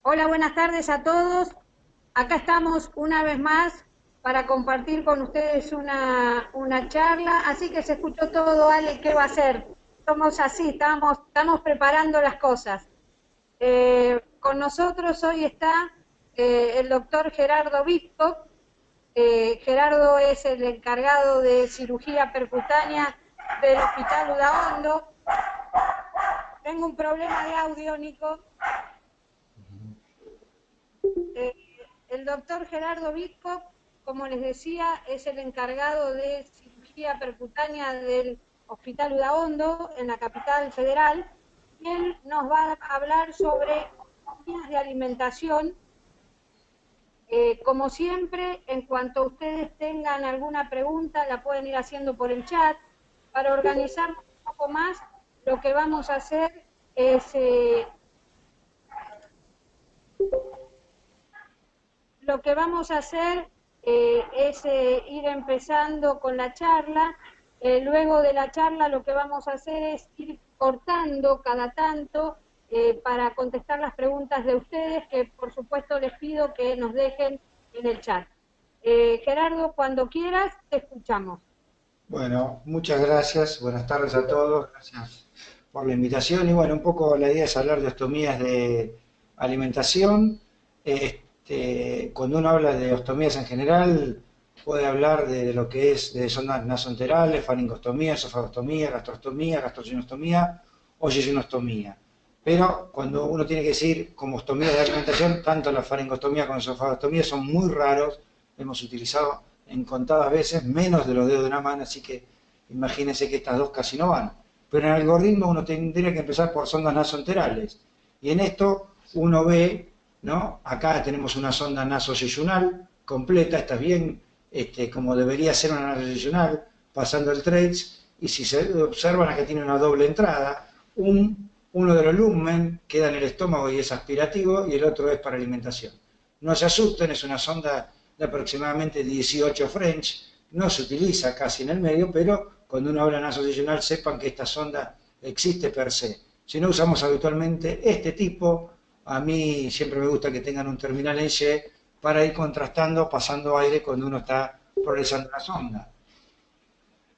Hola, buenas tardes a todos. Acá estamos una vez más para compartir con ustedes una charla. Así que se escuchó todo, Ale, ¿qué va a hacer? Somos así, estamos preparando las cosas. Con nosotros hoy está el doctor Gerardo Bispo. Gerardo es el encargado de cirugía percutánea del Hospital Udaondo. Tengo un problema de audio, Nico. Eh, el doctor Gerardo Biscop, como les decía, es el encargado de cirugía percutánea del Hospital Udaondo, en la capital federal, y él nos va a hablar sobre líneas de alimentación. Como siempre, en cuanto ustedes tengan alguna pregunta, la pueden ir haciendo por el chat. Para organizar un poco más, lo que vamos a hacer es ir empezando con la charla. Luego de la charla lo que vamos a hacer es ir cortando cada tanto para contestar las preguntas de ustedes, que por supuesto les pido que nos dejen en el chat. Gerardo, cuando quieras, te escuchamos. Bueno, muchas gracias, buenas tardes a todos, gracias por la invitación. Y bueno, un poco la idea es hablar de ostomías de alimentación. Cuando uno habla de ostomías en general, puede hablar de lo que es de sondas nasoenterales, faringostomía, esofagostomía, gastrostomía, gastrocinostomía o yeyunostomía. Pero cuando uno tiene que decir como ostomías de alimentación, tanto la faringostomía como la esofagostomía son muy raros. Hemos utilizado en contadas veces, menos de los dedos de una mano, así que imagínense que estas dos casi no van. Pero en el algoritmo uno tendría que empezar por sondas nasoenterales. Y en esto uno ve, ¿no? Acá tenemos una sonda nasoyeyunal completa, está bien como debería ser una nasoyeyunal, pasando el TRACE, y si se observan acá tiene una doble entrada, uno de los lumen queda en el estómago y es aspirativo, y el otro es para alimentación. No se asusten, es una sonda de aproximadamente 18 French, no se utiliza casi en el medio, pero cuando uno habla nasoregional sepan que esta sonda existe per se. Si no usamos habitualmente este tipo, a mí siempre me gusta que tengan un terminal en Y para ir contrastando, pasando aire cuando uno está progresando la sonda.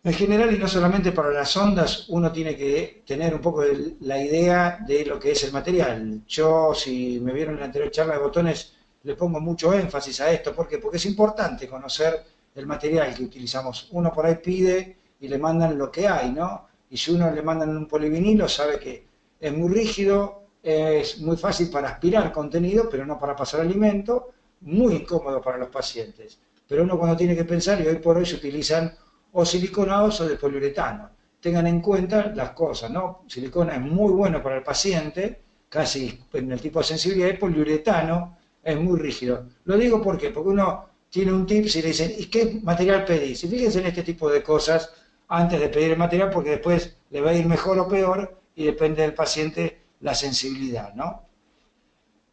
En general, y no solamente para las ondas, uno tiene que tener un poco la idea de lo que es el material. Yo, si me vieron en la anterior charla de botones, le pongo mucho énfasis a esto. ¿Por qué? Porque es importante conocer el material que utilizamos. Uno por ahí pide y le mandan lo que hay, ¿no? Y si uno le mandan un polivinilo, sabe que es muy rígido, es muy fácil para aspirar contenido, pero no para pasar alimento, muy incómodo para los pacientes. Pero uno cuando tiene que pensar, y hoy por hoy se utilizan o siliconados o de poliuretano. Tengan en cuenta las cosas, ¿no? Silicona es muy bueno para el paciente, casi en el tipo de sensibilidad, y poliuretano es muy rígido. Lo digo porque uno tiene un tips y le dicen, ¿y qué material pedís? Y fíjense en este tipo de cosas antes de pedir el material, porque después le va a ir mejor o peor y depende del paciente la sensibilidad, ¿no?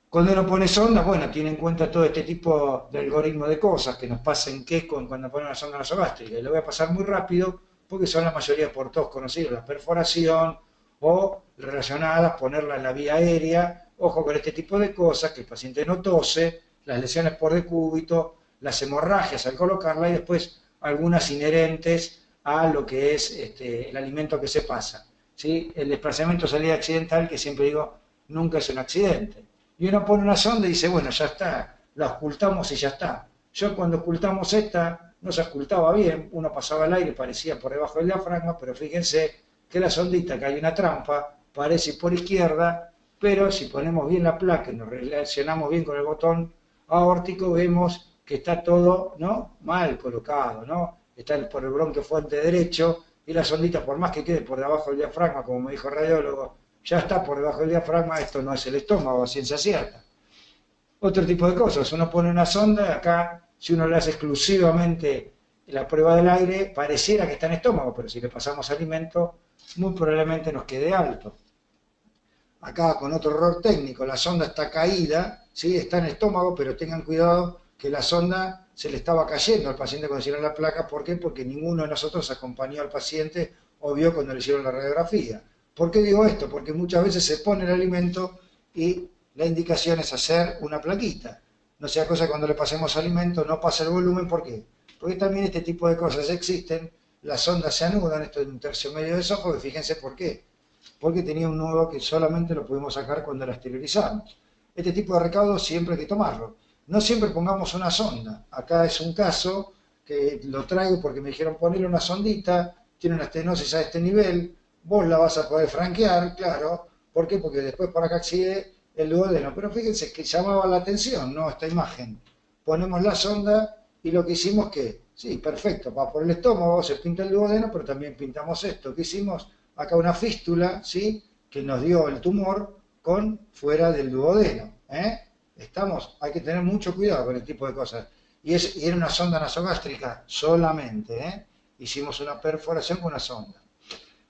Cuando uno pone sondas, bueno, tiene en cuenta todo este tipo de algoritmo de cosas que nos pasa en Kesko cuando pone una sonda nasogástrica. Y lo voy a pasar muy rápido porque son la mayoría por todos conocidos, la perforación o relacionadas, ponerla en la vía aérea. Ojo con este tipo de cosas, que el paciente no tose, las lesiones por decúbito, las hemorragias al colocarla y después algunas inherentes a lo que es el alimento que se pasa. ¿Sí? El desplazamiento salida accidental, que siempre digo, nunca es un accidente. Y uno pone una sonda y dice, bueno, ya está, la ocultamos y ya está. Yo cuando ocultamos esta, no se ocultaba bien, uno pasaba el aire, parecía por debajo del diafragma, pero fíjense que la sondita, que hay una trampa, parece por izquierda, pero si ponemos bien la placa y nos relacionamos bien con el botón aórtico, vemos que está todo, ¿no?, mal colocado, ¿no? Está por el bronquio fuente derecho y la sondita, por más que quede por debajo del diafragma, como me dijo el radiólogo, ya está por debajo del diafragma, esto no es el estómago a ciencia cierta. Otro tipo de cosas, uno pone una sonda, acá si uno le hace exclusivamente la prueba del aire, pareciera que está en estómago, pero si le pasamos alimento, muy probablemente nos quede alto. Acá con otro error técnico, la sonda está caída, ¿sí? Está en estómago, pero tengan cuidado que la sonda se le estaba cayendo al paciente cuando hicieron la placa. ¿Por qué? Porque ninguno de nosotros acompañó al paciente o cuando le hicieron la radiografía. ¿Por qué digo esto? Porque muchas veces se pone el alimento y la indicación es hacer una plaquita. No sea cosa cuando le pasemos alimento, no pasa el volumen, ¿por qué? Porque también este tipo de cosas existen, las sondas se anudan, esto es un tercio medio de soja, fíjense por qué. Porque tenía un nudo que solamente lo pudimos sacar cuando la esterilizamos. Este tipo de recaudo siempre hay que tomarlo. No siempre pongamos una sonda. Acá es un caso que lo traigo porque me dijeron ponerle una sondita, tiene una estenosis a este nivel, vos la vas a poder franquear, claro. ¿Por qué? Porque después para acá accede el duodeno. Pero fíjense que llamaba la atención, ¿no? Esta imagen. Ponemos la sonda y lo que hicimos que, sí, perfecto, va por el estómago, se pinta el duodeno, pero también pintamos esto. ¿Qué hicimos? Acá una fístula, ¿sí? Que nos dio el tumor con fuera del duodeno, ¿eh? Hay que tener mucho cuidado con este tipo de cosas. Y era una sonda nasogástrica solamente, ¿eh? Hicimos una perforación con una sonda.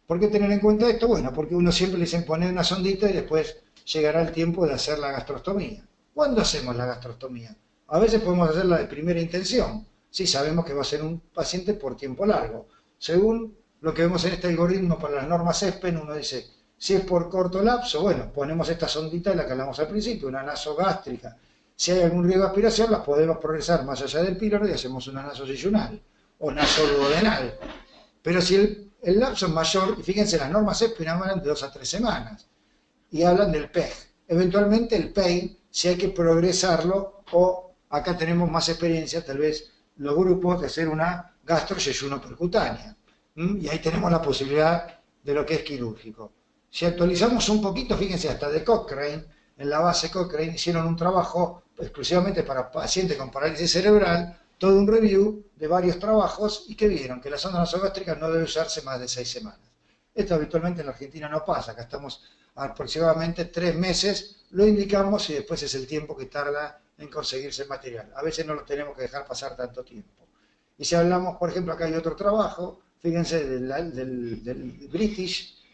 ¿Por qué tener en cuenta esto? Bueno, porque uno siempre le dicen poner una sondita y después llegará el tiempo de hacer la gastrostomía. ¿Cuándo hacemos la gastrostomía? A veces podemos hacerla de primera intención, si sabemos que va a ser un paciente por tiempo largo. Según lo que vemos en este algoritmo para las normas ESPEN, uno dice, si es por corto lapso, bueno, ponemos esta sondita de la que hablamos al principio, una nasogástrica. Si hay algún riesgo de aspiración, las podemos progresar más allá del píloro y hacemos una nasosillunal o nasoduodenal. Pero si el lapso es mayor, y fíjense, las normas ESPEN hablan de 2 a 3 semanas y hablan del PEG. Eventualmente el PEG, si hay que progresarlo, o acá tenemos más experiencia, tal vez los grupos, de hacer una gastroyeyuno percutánea. Y ahí tenemos la posibilidad de lo que es quirúrgico. Si actualizamos un poquito, fíjense, hasta de Cochrane, en la base Cochrane hicieron un trabajo exclusivamente para pacientes con parálisis cerebral, todo un review de varios trabajos y que vieron que la sonda nasogástrica no debe usarse más de 6 semanas. Esto habitualmente en la Argentina no pasa, acá estamos aproximadamente 3 meses, lo indicamos y después es el tiempo que tarda en conseguirse el material. A veces no lo tenemos que dejar pasar tanto tiempo. Y si hablamos, por ejemplo, acá hay otro trabajo, fíjense, del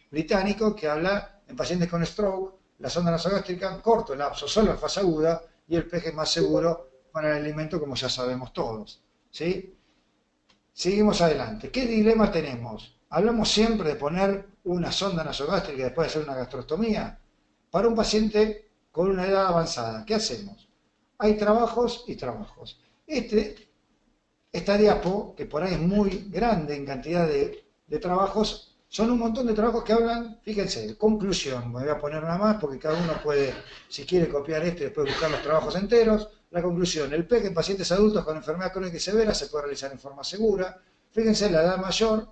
británico, que habla en pacientes con stroke, la sonda nasogástrica, corto lapso, solo en fase aguda, y el PEG es más seguro para el alimento, como ya sabemos todos. ¿Sí? Seguimos adelante. ¿Qué dilema tenemos? Hablamos siempre de poner una sonda nasogástrica después de hacer una gastrostomía para un paciente con una edad avanzada. ¿Qué hacemos? Hay trabajos y trabajos. Esta diapo, que por ahí es muy grande en cantidad de trabajos, son un montón de trabajos que hablan, fíjense, conclusión. Me voy a poner una más porque cada uno puede, si quiere, copiar esto y después buscar los trabajos enteros. La conclusión, el PEG en pacientes adultos con enfermedad crónica y severa se puede realizar en forma segura. Fíjense, la edad mayor,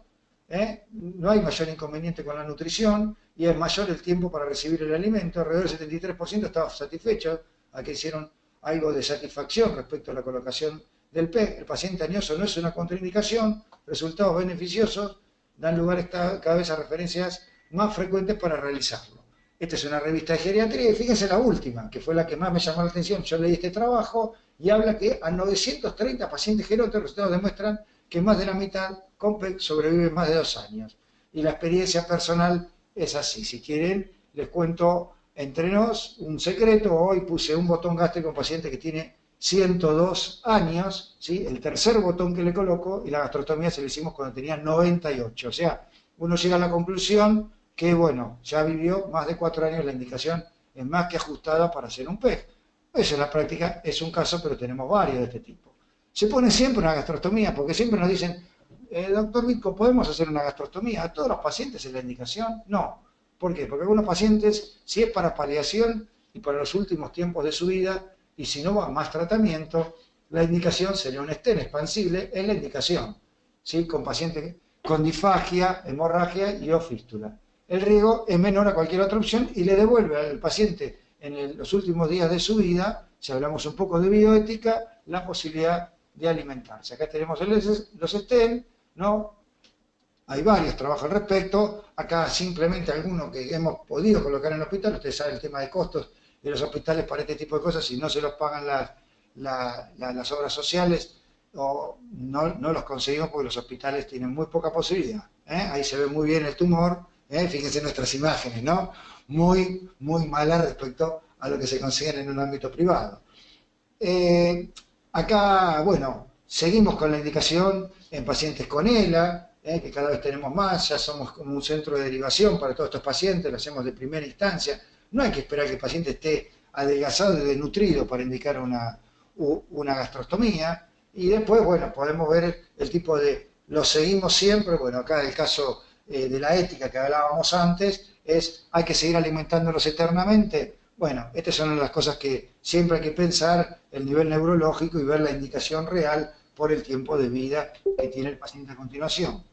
no hay mayor inconveniente con la nutrición y es mayor el tiempo para recibir el alimento. Alrededor del 73% estaba satisfecho, aquí hicieron algo de satisfacción respecto a la colocación del PEG. El paciente añoso no es una contraindicación, resultados beneficiosos dan lugar cada vez a referencias más frecuentes para realizarlo. Esta es una revista de geriatría y fíjense la última, que fue la que más me llamó la atención. Yo leí este trabajo y habla que a 930 pacientes gerotos los resultados demuestran que más de la mitad con PEG sobreviven más de 2 años. Y la experiencia personal es así. Si quieren, les cuento entre nos un secreto. Hoy puse un botón gástrico a un paciente que tiene 102 años, ¿sí? El tercer botón que le coloco, y la gastrostomía se lo hicimos cuando tenía 98. O sea, uno llega a la conclusión que, bueno, ya vivió más de 4 años, la indicación es más que ajustada para hacer un PEG. Eso en la práctica es un caso, pero tenemos varios de este tipo. Se pone siempre una gastrostomía, porque siempre nos dicen, doctor Vitko, ¿podemos hacer una gastrostomía? ¿A todos los pacientes es la indicación? No. ¿Por qué? Porque algunos pacientes, si es para paliación y para los últimos tiempos de su vida, y si no va a más tratamiento, la indicación sería un estén expansible, es la indicación, ¿sí? Con pacientes con disfagia, hemorragia y o fístula. El riesgo es menor a cualquier otra opción y le devuelve al paciente en los últimos días de su vida, si hablamos un poco de bioética, la posibilidad de alimentarse. Acá tenemos los estén, ¿no? Hay varios trabajos al respecto. Acá simplemente algunos que hemos podido colocar en el hospital. Ustedes saben el tema de costos de los hospitales para este tipo de cosas. Si no se los pagan las obras sociales, o no los conseguimos porque los hospitales tienen muy poca posibilidad. Ahí se ve muy bien el tumor. Fíjense nuestras imágenes, ¿no? Muy, muy malas respecto a lo que se consiguen en un ámbito privado. Acá, bueno, seguimos con la indicación en pacientes con ELA, que cada vez tenemos más, ya somos como un centro de derivación para todos estos pacientes, lo hacemos de primera instancia. No hay que esperar que el paciente esté adelgazado y desnutrido para indicar una gastrostomía. Y después, bueno, podemos ver el tipo de, lo seguimos siempre, bueno, acá el caso de la ética que hablábamos antes, hay que seguir alimentándolos eternamente. Bueno, estas son las cosas que siempre hay que pensar, el nivel neurológico y ver la indicación real por el tiempo de vida que tiene el paciente a continuación.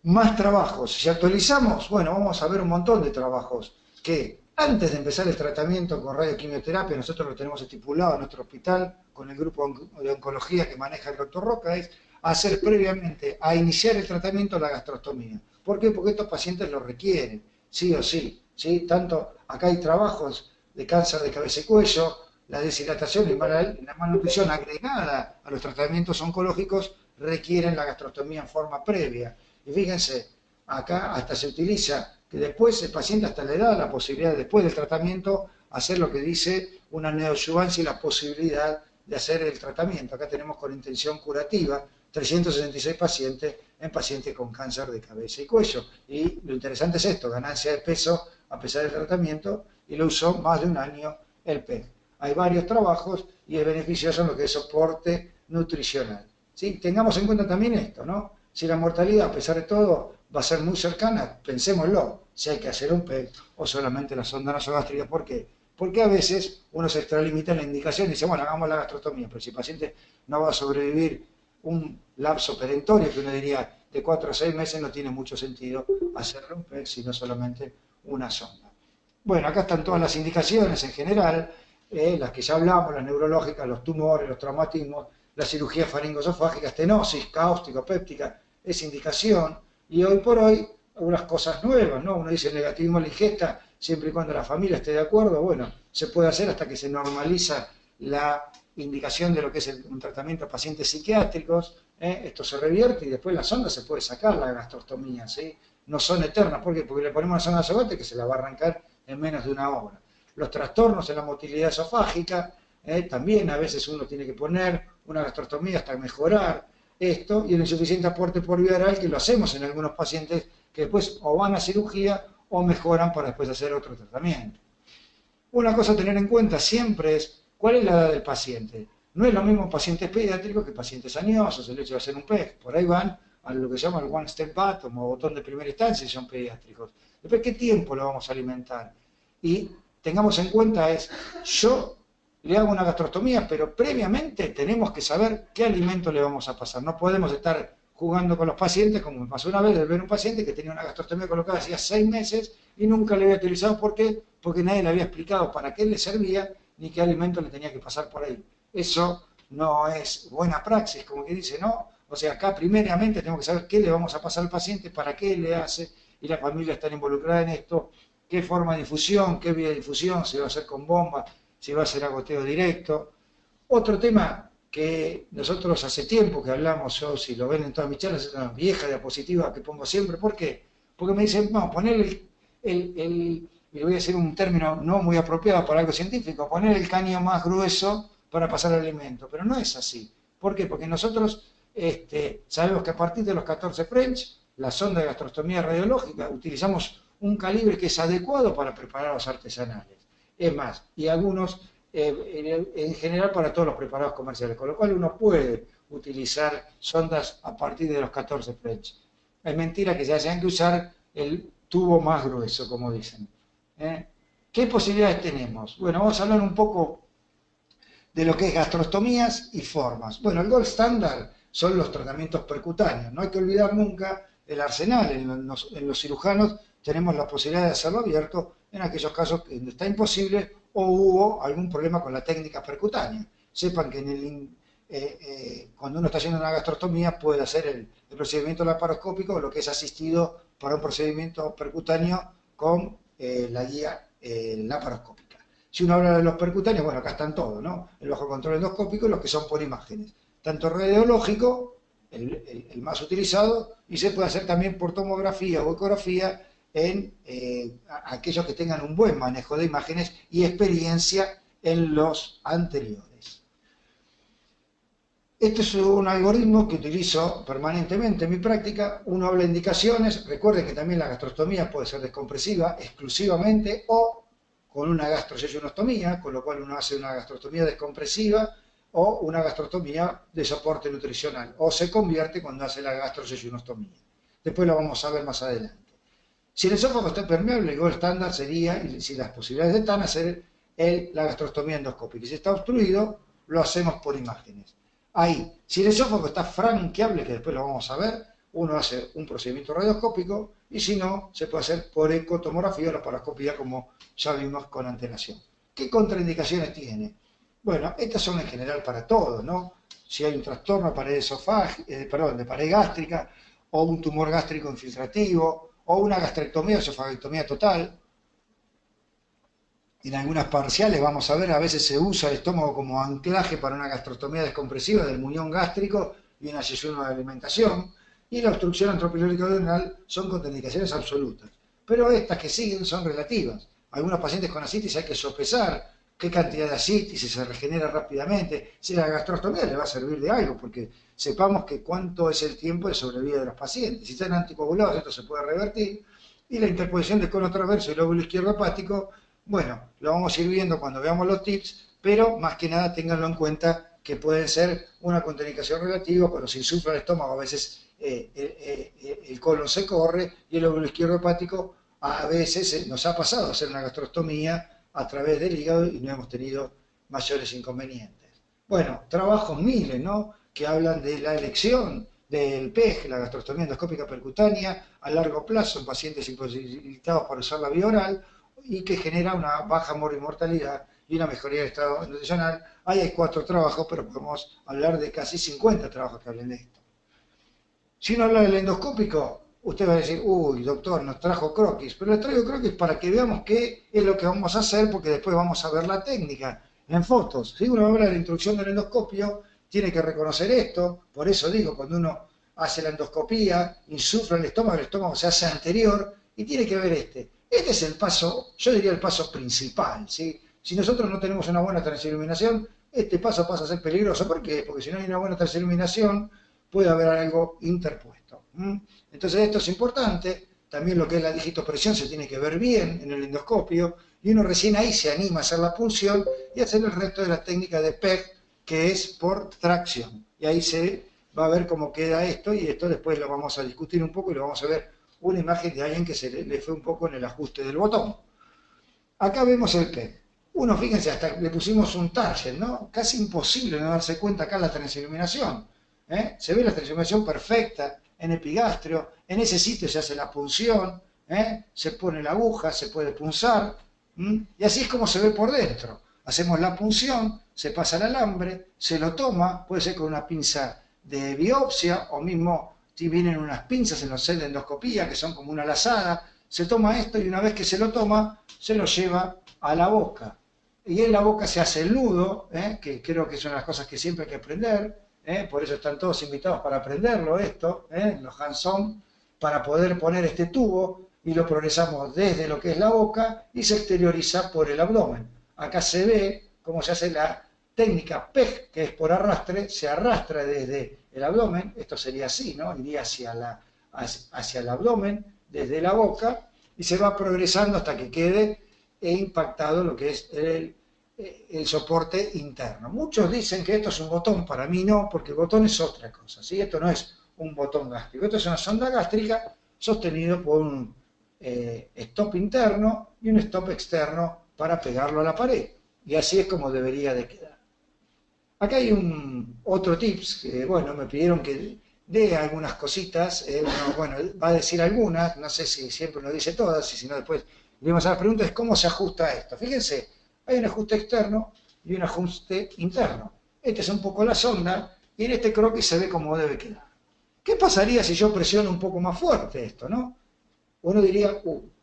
Más trabajos. Si actualizamos, bueno, vamos a ver un montón de trabajos que antes de empezar el tratamiento con radioquimioterapia, nosotros lo tenemos estipulado en nuestro hospital con el grupo de oncología que maneja el doctor Roca, es hacer previamente a iniciar el tratamiento la gastrostomía. ¿Por qué? Porque estos pacientes lo requieren, sí o sí. ¿Sí? Tanto acá hay trabajos de cáncer de cabeza y cuello, la deshidratación y la malnutrición agregada a los tratamientos oncológicos requieren la gastrostomía en forma previa. Y fíjense, acá hasta se utiliza que después el paciente hasta le da la posibilidad, después del tratamiento, hacer lo que dice una neoadyuvancia y la posibilidad de hacer el tratamiento. Acá tenemos con intención curativa 366 pacientes en pacientes con cáncer de cabeza y cuello. Y lo interesante es esto, ganancia de peso a pesar del tratamiento, y lo usó más de un año el PEG. Hay varios trabajos y es beneficioso en lo que es soporte nutricional. ¿Sí? Tengamos en cuenta también esto, ¿no? Si la mortalidad, a pesar de todo, va a ser muy cercana, pensémoslo, si hay que hacer un PEG o solamente la sonda nasogástrica. ¿Por qué? Porque a veces uno se extralimita en la indicación y dice, bueno, hagamos la gastrostomía, pero si el paciente no va a sobrevivir un lapso perentorio, que uno diría de 4 a 6 meses, no tiene mucho sentido hacerle un PEG, sino solamente una sonda. Bueno, acá están todas las indicaciones en general, las que ya hablamos, las neurológicas, los tumores, los traumatismos, la cirugía faringoesofágica, estenosis, cáustico, péptica, es indicación, y hoy por hoy algunas cosas nuevas, ¿no? Uno dice negativismo a la ingesta, siempre y cuando la familia esté de acuerdo, bueno, se puede hacer hasta que se normaliza la indicación de lo que es un tratamiento a pacientes psiquiátricos, esto se revierte y después la sonda se puede sacar, la gastrostomía, ¿sí? No son eternas, ¿por qué? Porque le ponemos una sonda nasogástrica que se la va a arrancar en menos de una hora. Los trastornos en la motilidad esofágica, también a veces uno tiene que poner una gastrostomía hasta mejorar esto, y el insuficiente aporte por vía oral, que lo hacemos en algunos pacientes que después o van a cirugía o mejoran para después hacer otro tratamiento. Una cosa a tener en cuenta siempre es cuál es la edad del paciente. No es lo mismo pacientes pediátricos que pacientes añosos, el hecho de hacer un PEG. Por ahí van a lo que se llama el one step button o botón de primera instancia si son pediátricos. Después, ¿qué tiempo lo vamos a alimentar? Y tengamos en cuenta yo le hago una gastrostomía, pero previamente tenemos que saber qué alimento le vamos a pasar. No podemos estar jugando con los pacientes, como me pasó una vez de ver un paciente que tenía una gastrostomía colocada hacía 6 meses y nunca le había utilizado. ¿Por qué? Porque nadie le había explicado para qué le servía ni qué alimento le tenía que pasar por ahí. Eso no es buena praxis, como que dice, ¿no? O sea, acá primeramente tenemos que saber qué le vamos a pasar al paciente, para qué le hace, y la familia está involucrada en esto, qué forma de difusión, qué vía de difusión, si va a hacer con bomba, si va a ser a goteo directo. Otro tema que nosotros hace tiempo que hablamos, yo si lo ven en todas mis charlas, es una vieja diapositiva que pongo siempre. ¿Por qué? Porque me dicen, vamos, poner y voy a decir un término no muy apropiado para algo científico, poner el caño más grueso para pasar el alimento, pero no es así. ¿Por qué? Porque nosotros sabemos que a partir de los 14 French, la sonda de gastrostomía radiológica, utilizamos un calibre que es adecuado para preparados artesanales. Es más, y algunos en general para todos los preparados comerciales, con lo cual uno puede utilizar sondas a partir de los 14 French. Es mentira que se hayan que usar el tubo más grueso, como dicen. ¿Qué posibilidades tenemos? Bueno, vamos a hablar un poco de lo que es gastrostomías y formas. Bueno, el gold standard son los tratamientos percutáneos. No hay que olvidar nunca el arsenal. En los cirujanos tenemos la posibilidad de hacerlo abierto en aquellos casos que está imposible o hubo algún problema con la técnica percutánea. Sepan que cuando uno está haciendo una gastrostomía puede hacer el procedimiento laparoscópico, lo que es asistido para un procedimiento percutáneo con la guía laparoscópica. Si uno habla de los percutáneos, bueno, acá están todos, ¿no? El bajo control endoscópico y los que son por imágenes. Tanto radiológico, el más utilizado, y se puede hacer también por tomografía o ecografía en aquellos que tengan un buen manejo de imágenes y experiencia en los anteriores. Este es un algoritmo que utilizo permanentemente en mi práctica. Uno habla de indicaciones. Recuerden que también la gastrostomía puede ser descompresiva exclusivamente o con una gastroyeyunostomía, con lo cual uno hace una gastrostomía descompresiva o una gastrostomía de soporte nutricional, o se convierte cuando hace la gastroyeyunostomía. Después lo vamos a ver más adelante. Si el esófago está permeable, el gol estándar sería, y si las posibilidades están, hacer la gastrostomía endoscópica. Y si está obstruido, lo hacemos por imágenes. Ahí, si el esófago está franqueable, que después lo vamos a ver, uno hace un procedimiento radioscópico, y si no, se puede hacer por ecotomografía o laparoscopía, como ya vimos con antelación. ¿Qué contraindicaciones tiene? Bueno, estas son en general para todos, ¿no? Si hay un trastorno de pared de pared gástrica, o un tumor gástrico infiltrativo, o una gastrectomía o esofagectomía total. En algunas parciales vamos a ver, a veces se usa el estómago como anclaje para una gastrostomía descompresiva del muñón gástrico y un ayuno de alimentación. Y la obstrucción antropilórica duodenal son contraindicaciones absolutas. Pero estas que siguen son relativas. Algunos pacientes con ascitis hay que sopesar qué cantidad de ascitis, si se regenera rápidamente, si la gastrostomía le va a servir de algo, porque sepamos que cuánto es el tiempo de sobrevida de los pacientes. Si están anticoagulados, esto se puede revertir. Y la interposición del cono transverso y el lóbulo izquierdo hepático, bueno, lo vamos a ir viendo cuando veamos los tips, pero más que nada ténganlo en cuenta que puede ser una contraindicación relativa, pero si sufre el estómago a veces el colon se corre y el lóbulo izquierdo hepático a veces nos ha pasado a hacer una gastrostomía a través del hígado y no hemos tenido mayores inconvenientes. Bueno, trabajos miles, ¿no? Que hablan de la elección del PEG, la gastrostomía endoscópica percutánea, a largo plazo en pacientes imposibilitados por usar la vía oral y que genera una baja mortalidad y una mejoría del estado nutricional. Ahí hay 4 trabajos, pero podemos hablar de casi 50 trabajos que hablen de esto. Si uno habla del endoscópico, usted va a decir, uy, doctor, nos trajo croquis, pero les traigo croquis para que veamos qué es lo que vamos a hacer, porque después vamos a ver la técnica en fotos. Si uno habla de la introducción del endoscopio, tiene que reconocer esto, por eso digo, cuando uno hace la endoscopía, insufla el estómago se hace anterior, y tiene que ver este. Este es el paso, yo diría el paso principal, ¿sí? Si nosotros no tenemos una buena transiluminación, este paso pasa a ser peligroso. ¿Por qué? Porque si no hay una buena transiluminación, puede haber algo interpuesto. Entonces esto es importante. También lo que es la digitopresión se tiene que ver bien en el endoscopio, y uno recién ahí se anima a hacer la punción y hacer el resto de la técnica de PEG, que es por tracción. Y ahí se va a ver cómo queda esto, y esto después lo vamos a discutir un poco y lo vamos a ver una imagen de alguien que se le fue un poco en el ajuste del botón. Acá vemos el PEG. Uno, fíjense, hasta le pusimos un target, ¿no? Casi imposible no darse cuenta acá la transiluminación. Se ve la transiluminación perfecta en epigastrio, en ese sitio se hace la punción, se pone la aguja, se puede punzar, y así es como se ve por dentro. Hacemos la punción, se pasa el alambre, se lo toma, puede ser con una pinza de biopsia, o mismo si vienen unas pinzas en los sets de endoscopía, que son como una lazada, se toma esto y una vez que se lo toma, se lo lleva a la boca. Y en la boca se hace el nudo, que creo que es una de las cosas que siempre hay que aprender, por eso están todos invitados para aprenderlo esto, los hands-on, para poder poner este tubo, y lo progresamos desde lo que es la boca y se exterioriza por el abdomen. Acá se ve cómo se hace la técnica PEG, que es por arrastre, se arrastra desde el abdomen, esto sería así, ¿no? Iría hacia el abdomen, desde la boca, y se va progresando hasta que quede impactado lo que es el soporte interno. Muchos dicen que esto es un botón, para mí no, porque el botón es otra cosa, ¿sí? Esto no es un botón gástrico, esto es una sonda gástrica sostenido por un stop interno y un stop externo para pegarlo a la pared, y así es como debería de quedar. Acá hay otro tips, que bueno, me pidieron que dé algunas cositas, uno, bueno, va a decir algunas, no sé si siempre lo dice todas, y si no después le vamos a la pregunta, es cómo se ajusta esto. Fíjense, hay un ajuste externo y un ajuste interno. Esta es un poco la sonda, y en este croquis se ve cómo debe quedar. ¿Qué pasaría si yo presiono un poco más fuerte esto, no? Uno diría,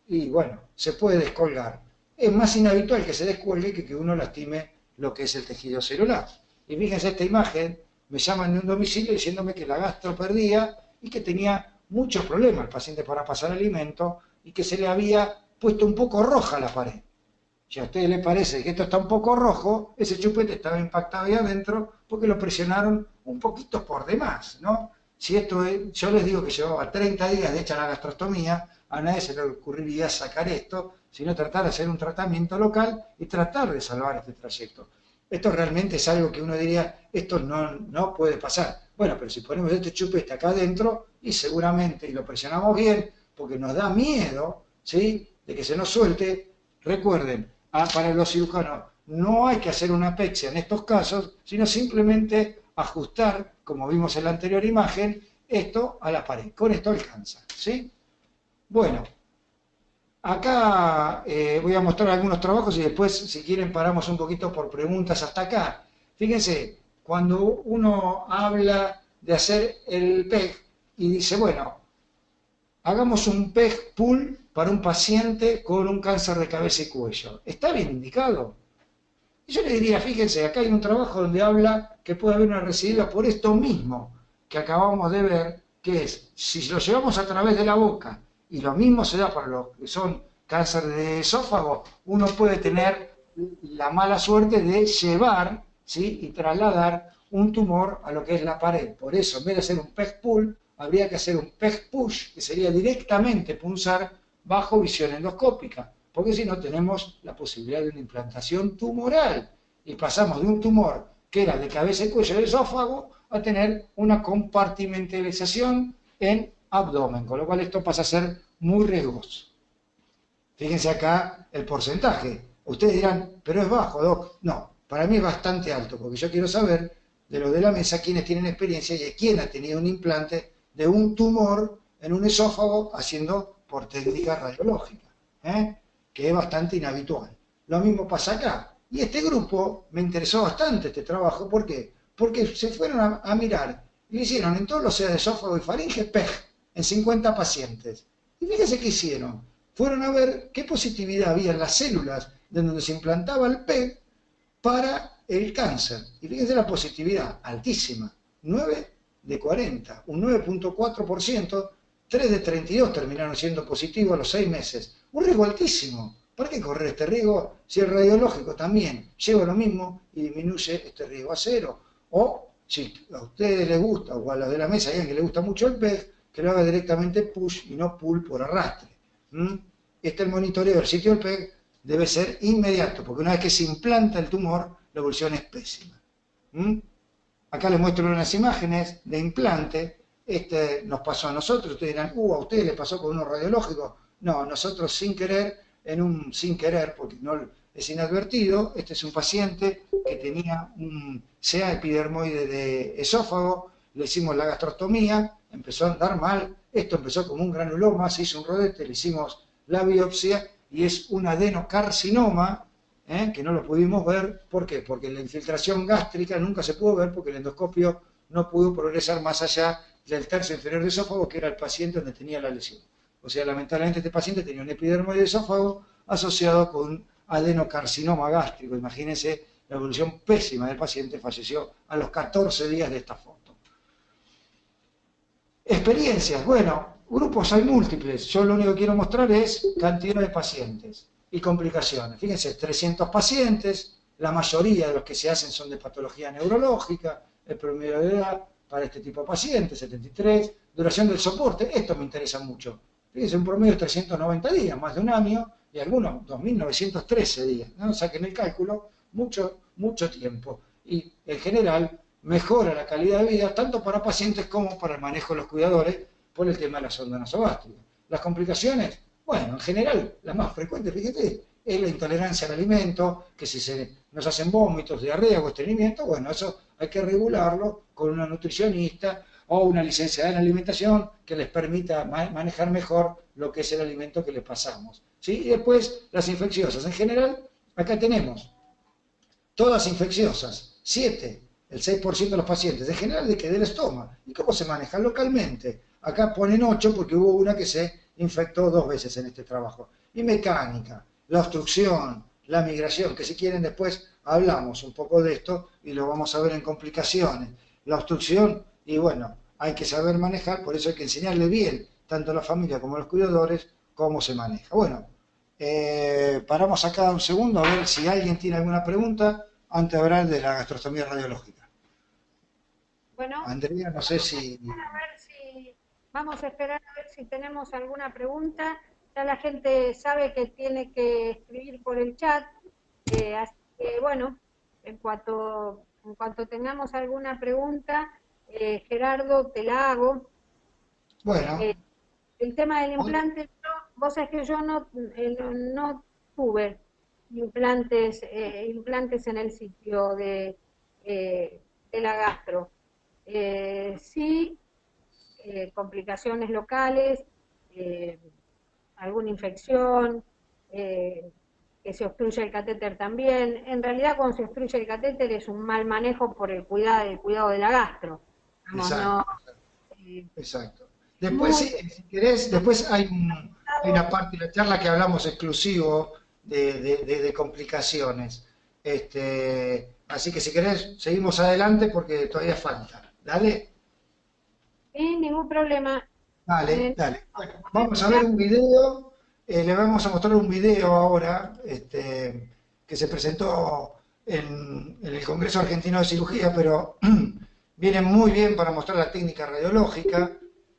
y bueno, se puede descolgar. Es más inhabitual que se descuelgue que uno lastime lo que es el tejido celular. Y fíjense esta imagen, me llaman de un domicilio diciéndome que la gastro perdía y que tenía muchos problemas el paciente para pasar alimento y que se le había puesto un poco roja la pared. Si a ustedes les parece que esto está un poco rojo, ese chupete estaba impactado ahí adentro porque lo presionaron un poquito por demás, ¿no? Si esto es, yo les digo que llevaba 30 días de hecha la gastrostomía, a nadie se le ocurriría sacar esto, sino tratar de hacer un tratamiento local y tratar de salvar este trayecto. Esto realmente es algo que uno diría, esto no puede pasar. Bueno, pero si ponemos este chupete acá adentro y seguramente, y lo presionamos bien, porque nos da miedo, ¿sí?, de que se nos suelte. Recuerden, para los cirujanos no hay que hacer una pexia en estos casos, sino simplemente ajustar, como vimos en la anterior imagen, esto a la pared. Con esto alcanza, ¿sí? Bueno, acá voy a mostrar algunos trabajos y después, si quieren, paramos un poquito por preguntas hasta acá. Fíjense, cuando uno habla de hacer el PEG y dice, bueno, hagamos un PEG pull para un paciente con un cáncer de cabeza y cuello. ¿Está bien indicado? Y yo le diría, fíjense, acá hay un trabajo donde habla que puede haber una recidiva por esto mismo que acabamos de ver, que es, si lo llevamos a través de la boca, y lo mismo se da para los que son cáncer de esófago, uno puede tener la mala suerte de llevar, ¿sí?, y trasladar un tumor a lo que es la pared. Por eso, en vez de hacer un PEG pull, habría que hacer un PEG push, que sería directamente punzar bajo visión endoscópica, porque si no tenemos la posibilidad de una implantación tumoral y pasamos de un tumor que era de cabeza y cuello del esófago a tener una compartimentalización en abdomen, con lo cual esto pasa a ser muy riesgoso. Fíjense acá el porcentaje. Ustedes dirán, pero es bajo, Doc. No, para mí es bastante alto, porque yo quiero saber de los de la mesa quiénes tienen experiencia y quién ha tenido un implante de un tumor en un esófago haciendo por técnica radiológica, que es bastante inhabitual. Lo mismo pasa acá. Y este grupo me interesó bastante este trabajo. ¿Por qué? Porque se fueron a mirar y le hicieron en todos los sedas de esófago y faringe PEG en 50 pacientes. Y fíjense qué hicieron. Fueron a ver qué positividad había en las células de donde se implantaba el PEG para el cáncer. Y fíjense la positividad, altísima, 9 de 40, un 9.4%, 3 de 32 terminaron siendo positivos a los 6 meses. Un riesgo altísimo. ¿Para qué correr este riesgo si el radiológico también lleva lo mismo y disminuye este riesgo a cero? O si a ustedes les gusta, o a los de la mesa hay alguien que le gusta mucho el PEG, que lo haga directamente push y no pull por arrastre. El monitoreo del sitio del PEG debe ser inmediato, porque una vez que se implanta el tumor, la evolución es pésima. Acá les muestro unas imágenes de implante. Este nos pasó a nosotros. Ustedes dirán, a ustedes les pasó con unos radiológicos. No, nosotros sin querer, sin querer, porque no es inadvertido. Este es un paciente que tenía un CA epidermoide de esófago. Le hicimos la gastrostomía, empezó a andar mal. Esto empezó como un granuloma, se hizo un rodete, le hicimos la biopsia y es un adenocarcinoma, que no lo pudimos ver. ¿Por qué? Porque la infiltración gástrica nunca se pudo ver porque el endoscopio no pudo progresar más allá del tercio inferior del esófago, que era el paciente donde tenía la lesión. O sea, lamentablemente este paciente tenía un epidermoide de esófago asociado con un adenocarcinoma gástrico. Imagínense la evolución pésima del paciente, falleció a los 14 días de esta foto. Experiencias, bueno, grupos hay múltiples. Yo lo único que quiero mostrar es cantidad de pacientes y complicaciones. Fíjense, 300 pacientes, la mayoría de los que se hacen son de patología neurológica, el promedio de edad para este tipo de pacientes, 73, duración del soporte, esto me interesa mucho. Fíjense, un promedio de 390 días, más de un año, y algunos 2.913 días, ¿no? Saquen el cálculo, mucho tiempo. Y en general mejora la calidad de vida tanto para pacientes como para el manejo de los cuidadores por el tema de la sonda nasogástrica. Las complicaciones, bueno, en general, las más frecuentes, fíjate, es la intolerancia al alimento, que si nos hacen vómitos, diarrea o estreñimiento, bueno, eso hay que regularlo con una nutricionista o una licenciada en alimentación que les permita manejar mejor lo que es el alimento que les pasamos, ¿sí? Y después las infecciosas. En general, acá tenemos todas infecciosas, 7, el 6% de los pacientes, en general de que del estómago. ¿Y cómo se manejan localmente? Acá ponen 8 porque hubo una que se infectó 2 veces en este trabajo. Y mecánica, la obstrucción, la migración, que si quieren después hablamos un poco de esto y lo vamos a ver en complicaciones. La obstrucción, y bueno, hay que saber manejar, por eso hay que enseñarle bien, tanto a la familia como a los cuidadores, cómo se maneja. Bueno, paramos acá un segundo a ver si alguien tiene alguna pregunta antes de hablar de la gastrostomía radiológica. Bueno, Andrea, no sé si... a ver si Vamos a esperar a ver si tenemos alguna pregunta. Ya la gente sabe que tiene que escribir por el chat, así que bueno, en cuanto tengamos alguna pregunta, Gerardo, te la hago. Bueno, Eh, el tema del hoy- implante, vos sabés que yo no tuve implantes en el sitio de la gastro. Sí, complicaciones locales, eh, alguna infección, eh, que se obstruye el catéter también. En realidad, cuando se obstruye el catéter es un mal manejo por el cuidado de la gastro. Vamos, no, exacto, eh, exacto. Después, muy sí, si querés, después hay una parte de la charla que hablamos exclusivo de complicaciones. Así que si querés, seguimos adelante porque todavía falta. Dale, sin ningún problema. dale, Eh, dale. Bueno, vamos a ver un video, le vamos a mostrar un video ahora, que se presentó en el Congreso Argentino de Cirugía, pero viene muy bien para mostrar la técnica radiológica.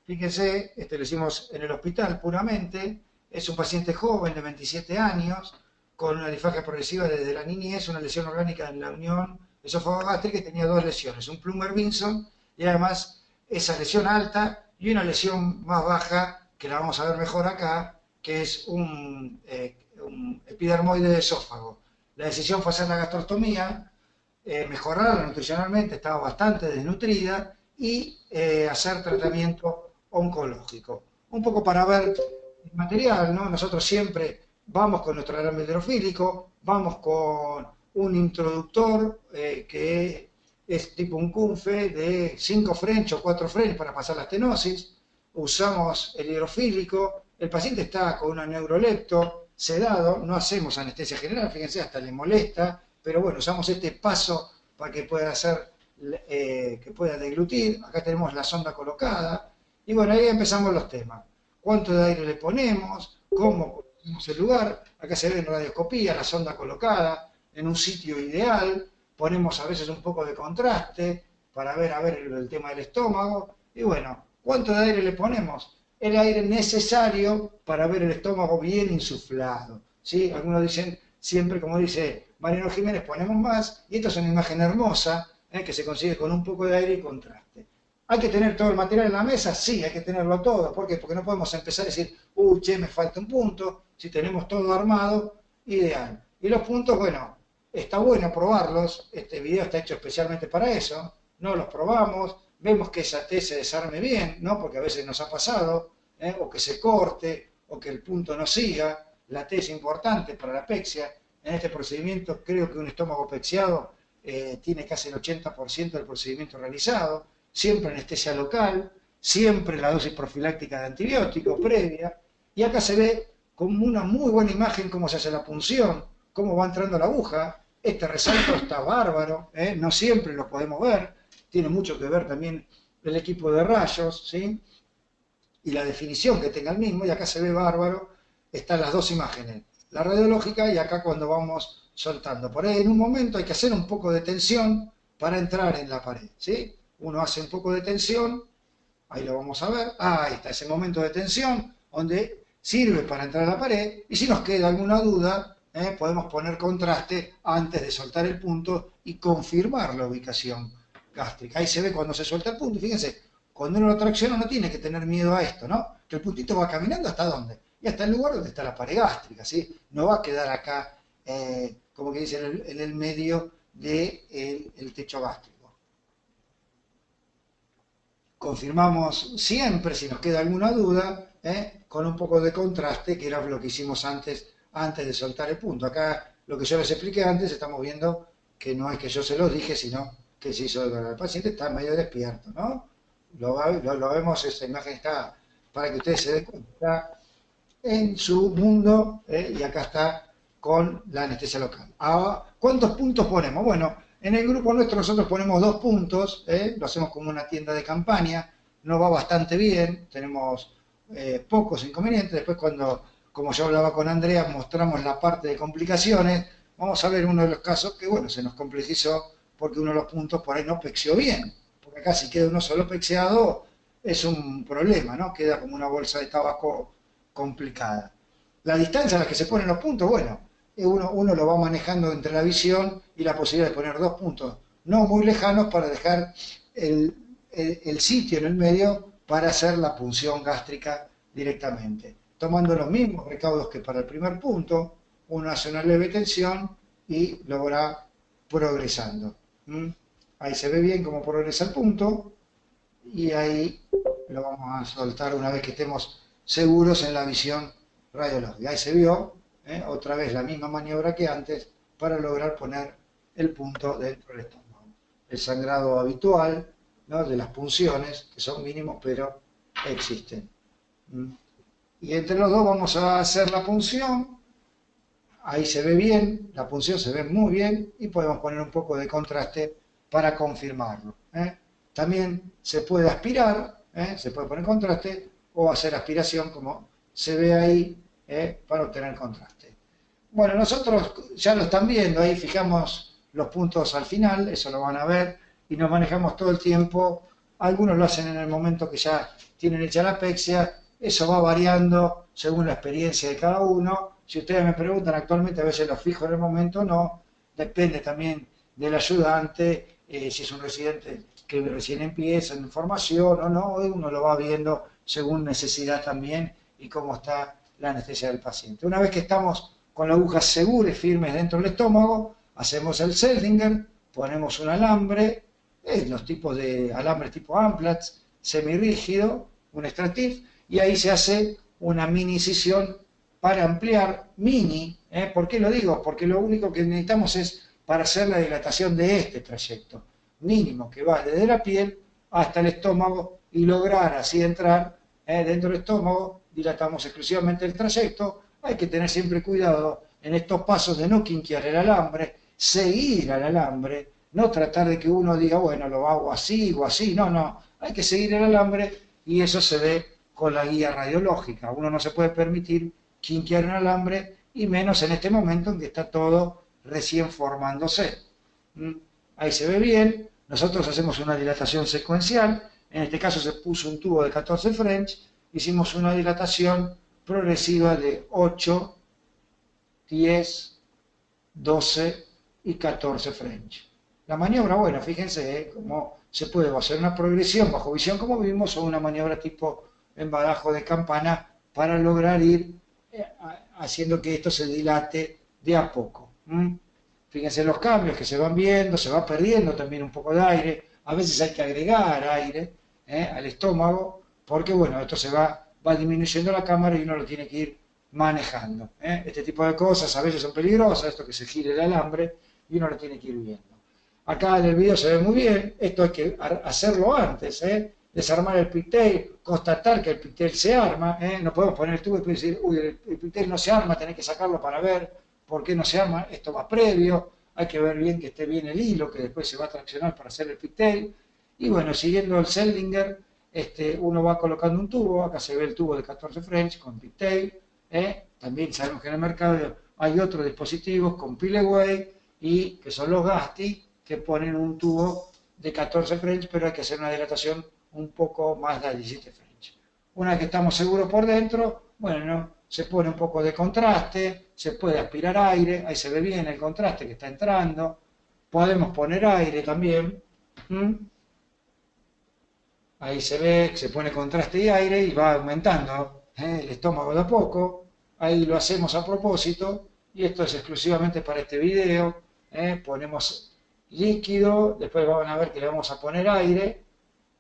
Fíjense, lo hicimos en el hospital puramente. Es un paciente joven de 27 años, con una disfagia progresiva desde la niñez, una lesión orgánica en la unión esófago-gástrica, y tenía dos lesiones, un Plummer-Vinson y además esa lesión alta y una lesión más baja, que la vamos a ver mejor acá, que es un epidermoide de esófago. La decisión fue hacer la gastrostomía, mejorarla nutricionalmente, estaba bastante desnutrida, y hacer tratamiento oncológico. Un poco para ver el material, ¿no? Nosotros siempre vamos con nuestro alarme hidrofílico, vamos con un introductor que es tipo un CUNFE de 5 French o 4 French para pasar la estenosis, usamos el hidrofílico, el paciente está con una neurolepto, sedado, no hacemos anestesia general, fíjense, hasta le molesta, pero bueno, usamos este paso para que pueda hacer, que pueda deglutir. Acá tenemos la sonda colocada, y bueno, ahí empezamos los temas. ¿Cuánto de aire le ponemos? ¿Cómo ponemos el lugar? Acá se ve en radioscopía la sonda colocada en un sitio ideal. Ponemos a veces un poco de contraste para ver, a ver el tema del estómago. Y bueno, ¿cuánto de aire le ponemos? El aire necesario para ver el estómago bien insuflado. ¿Sí? Algunos dicen, siempre como dice Mariano Jiménez, ponemos más, y esta es una imagen hermosa, que se consigue con un poco de aire y contraste. ¿Hay que tener todo el material en la mesa? Sí, hay que tenerlo todo. ¿Por qué? Porque no podemos empezar a decir, che, me falta un punto. Si tenemos todo armado, ideal. Y los puntos, bueno, está bueno probarlos. Este video está hecho especialmente para eso. No los probamos, vemos que esa T se desarme bien, ¿no? Porque a veces nos ha pasado, o que se corte, o que el punto no siga. La T es importante para la pexia. En este procedimiento, creo que un estómago pexiado tiene casi el 80% del procedimiento realizado. Siempre anestesia local, siempre la dosis profiláctica de antibiótico previa, y acá se ve como una muy buena imagen cómo se hace la punción, cómo va entrando la aguja. Este resalto está bárbaro, no siempre lo podemos ver, tiene mucho que ver también el equipo de rayos, ¿sí? Y la definición que tenga el mismo, y acá se ve bárbaro, están las dos imágenes, la radiológica y acá cuando vamos soltando. Por ahí en un momento hay que hacer un poco de tensión para entrar en la pared, ¿sí? Uno hace un poco de tensión, ahí lo vamos a ver, ahí está ese momento de tensión, donde sirve para entrar a la pared, y si nos queda alguna duda, podemos poner contraste antes de soltar el punto y confirmar la ubicación gástrica. Ahí se ve cuando se suelta el punto, y fíjense, cuando uno lo tracciona no tiene que tener miedo a esto, ¿no? Que el puntito va caminando hasta dónde, y hasta el lugar donde está la pared gástrica, ¿sí? No va a quedar acá, como que dice, en el medio del techo gástrico. Confirmamos siempre, si nos queda alguna duda, con un poco de contraste, que era lo que hicimos antes de soltar el punto. Acá, lo que yo les expliqué antes, estamos viendo que no es que yo se los dije, sino que se hizo. El paciente está medio despierto, ¿no? Lo vemos, esa imagen está, para que ustedes se den cuenta, está en su mundo, y acá está con la anestesia local. Ahora, ¿cuántos puntos ponemos? Bueno, en el grupo nuestro nosotros ponemos 2 puntos, lo hacemos como una tienda de campaña, nos va bastante bien, tenemos pocos inconvenientes. Después cuando, como yo hablaba con Andrea, mostramos la parte de complicaciones, vamos a ver uno de los casos que, bueno, se nos complejizó porque uno de los puntos por ahí no pexió bien, porque acá si queda uno solo pexeado, es un problema, ¿no? Queda como una bolsa de tabaco complicada. La distancia a la que se ponen los puntos, bueno, uno lo va manejando entre la visión y la posibilidad de poner dos puntos no muy lejanos para dejar el sitio en el medio para hacer la punción gástrica directamente. Tomando los mismos recaudos que para el primer punto, uno hace una leve tensión y lo va progresando. ¿Mm? Ahí se ve bien cómo progresa el punto y ahí lo vamos a soltar una vez que estemos seguros en la visión radiológica. Ahí se vio, otra vez la misma maniobra que antes para lograr poner el punto dentro del estómago. El sangrado habitual, ¿no?, de las punciones, que son mínimos pero existen. Y entre los dos vamos a hacer la punción. Ahí se ve bien, la punción se ve muy bien y podemos poner un poco de contraste para confirmarlo. También se puede aspirar, se puede poner contraste o hacer aspiración como se ve ahí para obtener contraste. Bueno, nosotros ya lo están viendo, ahí fijamos los puntos al final, eso lo van a ver, y nos manejamos todo el tiempo. Algunos lo hacen en el momento que ya tienen hecha la apexia, eso va variando según la experiencia de cada uno. Si ustedes me preguntan, actualmente a veces lo fijo en el momento, no, depende también del ayudante, si es un residente que recién empieza en formación o no, uno lo va viendo según necesidad también y cómo está la anestesia del paciente. Una vez que estamos con la aguja segura y firmes dentro del estómago, hacemos el Seldinger, ponemos un alambre, los tipos de alambres tipo Amplatz, semirrígido, un Stratif, y ahí se hace una mini incisión para ampliar, mini. ¿Por qué lo digo? Porque lo único que necesitamos es para hacer la dilatación de este trayecto mínimo que va desde la piel hasta el estómago y lograr así entrar dentro del estómago. Dilatamos exclusivamente el trayecto. Hay que tener siempre cuidado en estos pasos de no quinquear el alambre, seguir al alambre, no tratar de que uno diga, bueno, lo hago así o así, no, hay que seguir el alambre y eso se ve con la guía radiológica. Uno no se puede permitir quinquear un alambre y menos en este momento en que está todo recién formándose. Ahí se ve bien, nosotros hacemos una dilatación secuencial, en este caso se puso un tubo de 14 French, hicimos una dilatación progresiva de 8, 10, 12 y 14 French. La maniobra, bueno, fíjense cómo se puede hacer una progresión bajo visión como vimos o una maniobra tipo embarajo de campana para lograr ir haciendo que esto se dilate de a poco. Fíjense los cambios que se van viendo, se va perdiendo también un poco de aire, a veces hay que agregar aire al estómago, porque bueno, esto va disminuyendo la cámara y uno lo tiene que ir manejando. Este tipo de cosas a veces son peligrosas, esto que se gire el alambre y uno lo tiene que ir viendo. Acá en el video se ve muy bien, esto hay que hacerlo antes, desarmar el pigtail, constatar que el pigtail se arma, no podemos poner el tubo y después decir, uy, el pigtail no se arma, tenés que sacarlo para ver por qué no se arma, esto va previo, hay que ver bien que esté bien el hilo, que después se va a traccionar para hacer el pigtail, y bueno, siguiendo el Seldinger, uno va colocando un tubo, acá se ve el tubo de 14 French con pigtail, también sabemos que en el mercado hay otros dispositivos con Pilleway y que son los Gasti, que ponen un tubo de 14 French, pero hay que hacer una dilatación un poco más de 17 French. Una vez que estamos seguros por dentro, bueno, se pone un poco de contraste, se puede aspirar aire, ahí se ve bien el contraste que está entrando, podemos poner aire también, ahí se ve que se pone contraste y aire y va aumentando el estómago de a poco, ahí lo hacemos a propósito y esto es exclusivamente para este video, ponemos líquido, después van a ver que le vamos a poner aire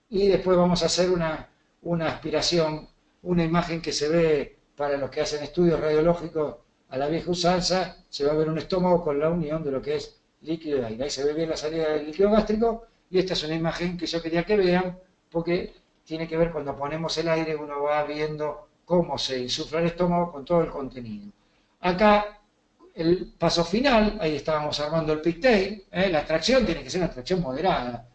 y después vamos a hacer una aspiración, una imagen que se ve para los que hacen estudios radiológicos a la vieja usanza, se va a ver un estómago con la unión de lo que es líquido y aire. Ahí se ve bien la salida del líquido gástrico y esta es una imagen que yo quería que vean porque tiene que ver cuando ponemos el aire, uno va viendo cómo se insufla el estómago con todo el contenido. Acá el paso final, ahí estábamos armando el pigtail, la tracción tiene que ser una tracción moderada.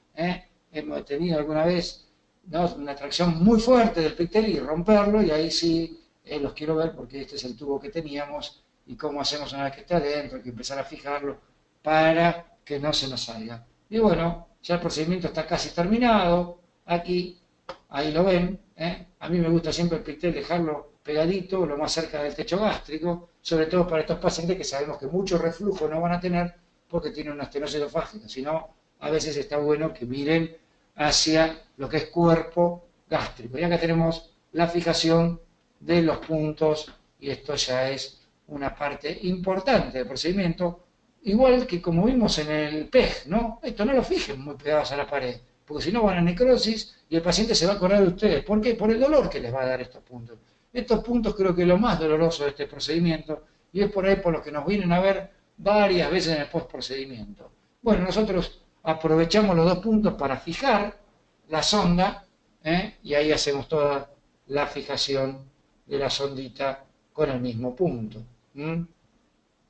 Hemos tenido alguna vez, ¿no?, una tracción muy fuerte del pigtail y romperlo, y ahí sí los quiero ver porque este es el tubo que teníamos y cómo hacemos una vez que está adentro, hay que empezar a fijarlo para que no se nos salga. Y bueno, ya el procedimiento está casi terminado, aquí ahí lo ven, ¿eh? A mí me gusta siempre el Pictel dejarlo pegadito, lo más cerca del techo gástrico, sobre todo para estos pacientes que sabemos que mucho reflujo no van a tener porque tienen una estenosis esofágica, sino a veces está bueno que miren hacia lo que es cuerpo gástrico. Y acá tenemos la fijación de los puntos y esto ya es una parte importante del procedimiento, igual que como vimos en el PEG, ¿no? Esto no lo fijen muy pegados a la pared, porque si no van a necrosis y el paciente se va a acordar de ustedes. ¿Por qué? Por el dolor que les va a dar estos puntos. Estos puntos creo que es lo más doloroso de este procedimiento y es por ahí por lo que nos vienen a ver varias veces en el postprocedimiento. Bueno, nosotros aprovechamos los dos puntos para fijar la sonda, y ahí hacemos toda la fijación de la sondita con el mismo punto.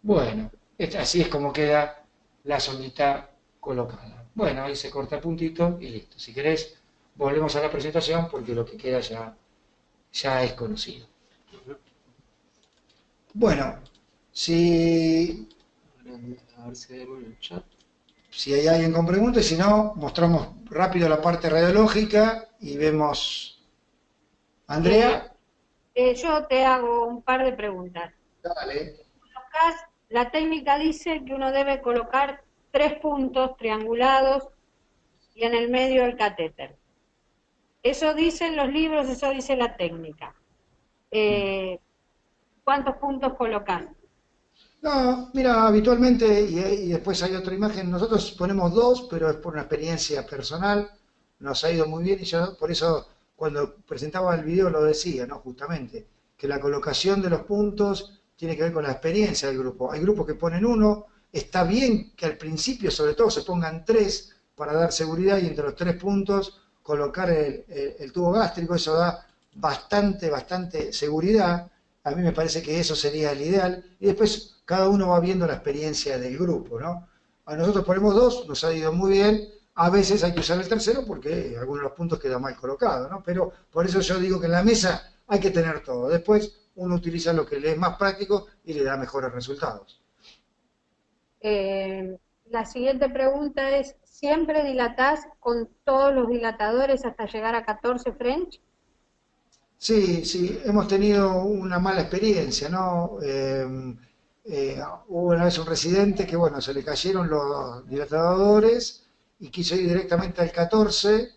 Bueno, así es como queda la sondita colocada. Bueno, ahí se corta el puntito y listo. Si querés, volvemos a la presentación porque lo que queda ya es conocido. Bueno, si, A ver si hay algo en el chat. si hay alguien con preguntas, si no, mostramos rápido la parte radiológica y vemos. Andrea, Yo te hago un par de preguntas. dale. La técnica dice que uno debe colocar 3 puntos triangulados y en el medio el catéter. Eso dicen los libros, eso dice la técnica. ¿Cuántos puntos colocás? No, mira, habitualmente, y después hay otra imagen, nosotros ponemos dos, pero es por una experiencia personal, nos ha ido muy bien y yo por eso cuando presentaba el video lo decía, ¿no? Justamente, que la colocación de los puntos tiene que ver con la experiencia del grupo. Hay grupos que ponen uno, está bien que al principio sobre todo se pongan tres para dar seguridad y entre los 3 puntos colocar el tubo gástrico, eso da bastante seguridad. A mí me parece que eso sería el ideal. Y después cada uno va viendo la experiencia del grupo, ¿no? A nosotros ponemos dos, nos ha ido muy bien. A veces hay que usar el tercero porque algunos de los puntos quedan mal colocados, ¿no? Pero por eso yo digo que en la mesa hay que tener todo. Después uno utiliza lo que le es más práctico y le da mejores resultados. La siguiente pregunta es, ¿siempre dilatás con todos los dilatadores hasta llegar a 14 French? Sí, hemos tenido una mala experiencia, ¿no? Hubo una vez un residente que, bueno, se le cayeron los dilatadores y quiso ir directamente al 14.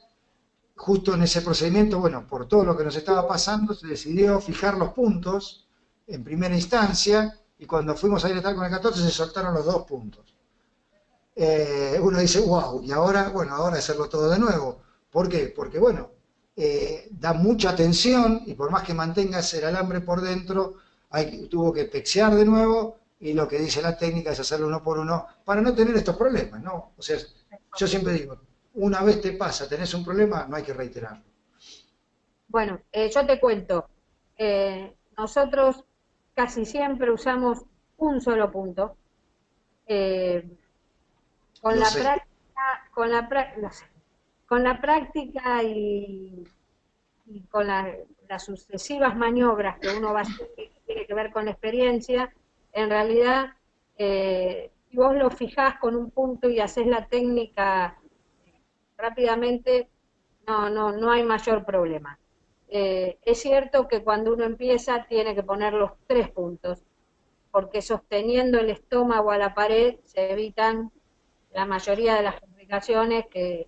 Justo en ese procedimiento, bueno, por todo lo que nos estaba pasando, se decidió fijar los puntos en primera instancia y cuando fuimos a dilatar con el 14 se soltaron los 2 puntos. Uno dice, wow, y ahora, bueno, ahora hacerlo todo de nuevo. ¿Por qué? Porque, bueno, da mucha tensión y por más que mantengas el alambre por dentro, tuvo que pexear de nuevo y lo que dice la técnica es hacerlo uno por uno para no tener estos problemas, ¿no? O sea, yo siempre digo, una vez te pasa, tenés un problema, no hay que reiterarlo. Bueno, yo te cuento, nosotros casi siempre usamos un solo punto. Con Lo la sé. práctica, no sé, con la práctica y con las sucesivas maniobras que uno va a hacer, que tiene que ver con la experiencia, en realidad, si vos lo fijás con un punto y haces la técnica rápidamente, no hay mayor problema. Es cierto que cuando uno empieza tiene que poner los 3 puntos, porque sosteniendo el estómago a la pared se evitan la mayoría de las complicaciones,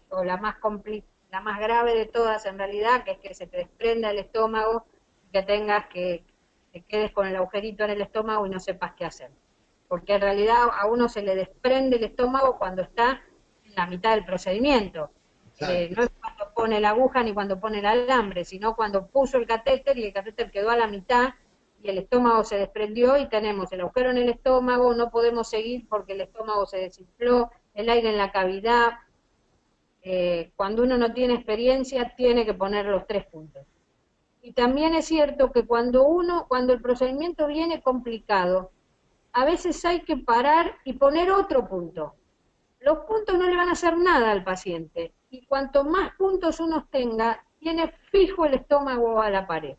o la más grave de todas en realidad, que es que se te desprenda el estómago, que tengas que te quedes con el agujerito en el estómago y no sepas qué hacer. Porque en realidad a uno se le desprende el estómago cuando está en la mitad del procedimiento. No es cuando pone la aguja ni cuando pone el alambre, sino cuando puso el catéter y el catéter quedó a la mitad y el estómago se desprendió y tenemos el agujero en el estómago, no podemos seguir porque el estómago se desinfló, el aire en la cavidad. Cuando uno no tiene experiencia tiene que poner los 3 puntos. Y también es cierto que cuando el procedimiento viene complicado, a veces hay que parar y poner otro punto. Los puntos no le van a hacer nada al paciente, y cuanto más puntos uno tenga, tiene fijo el estómago a la pared.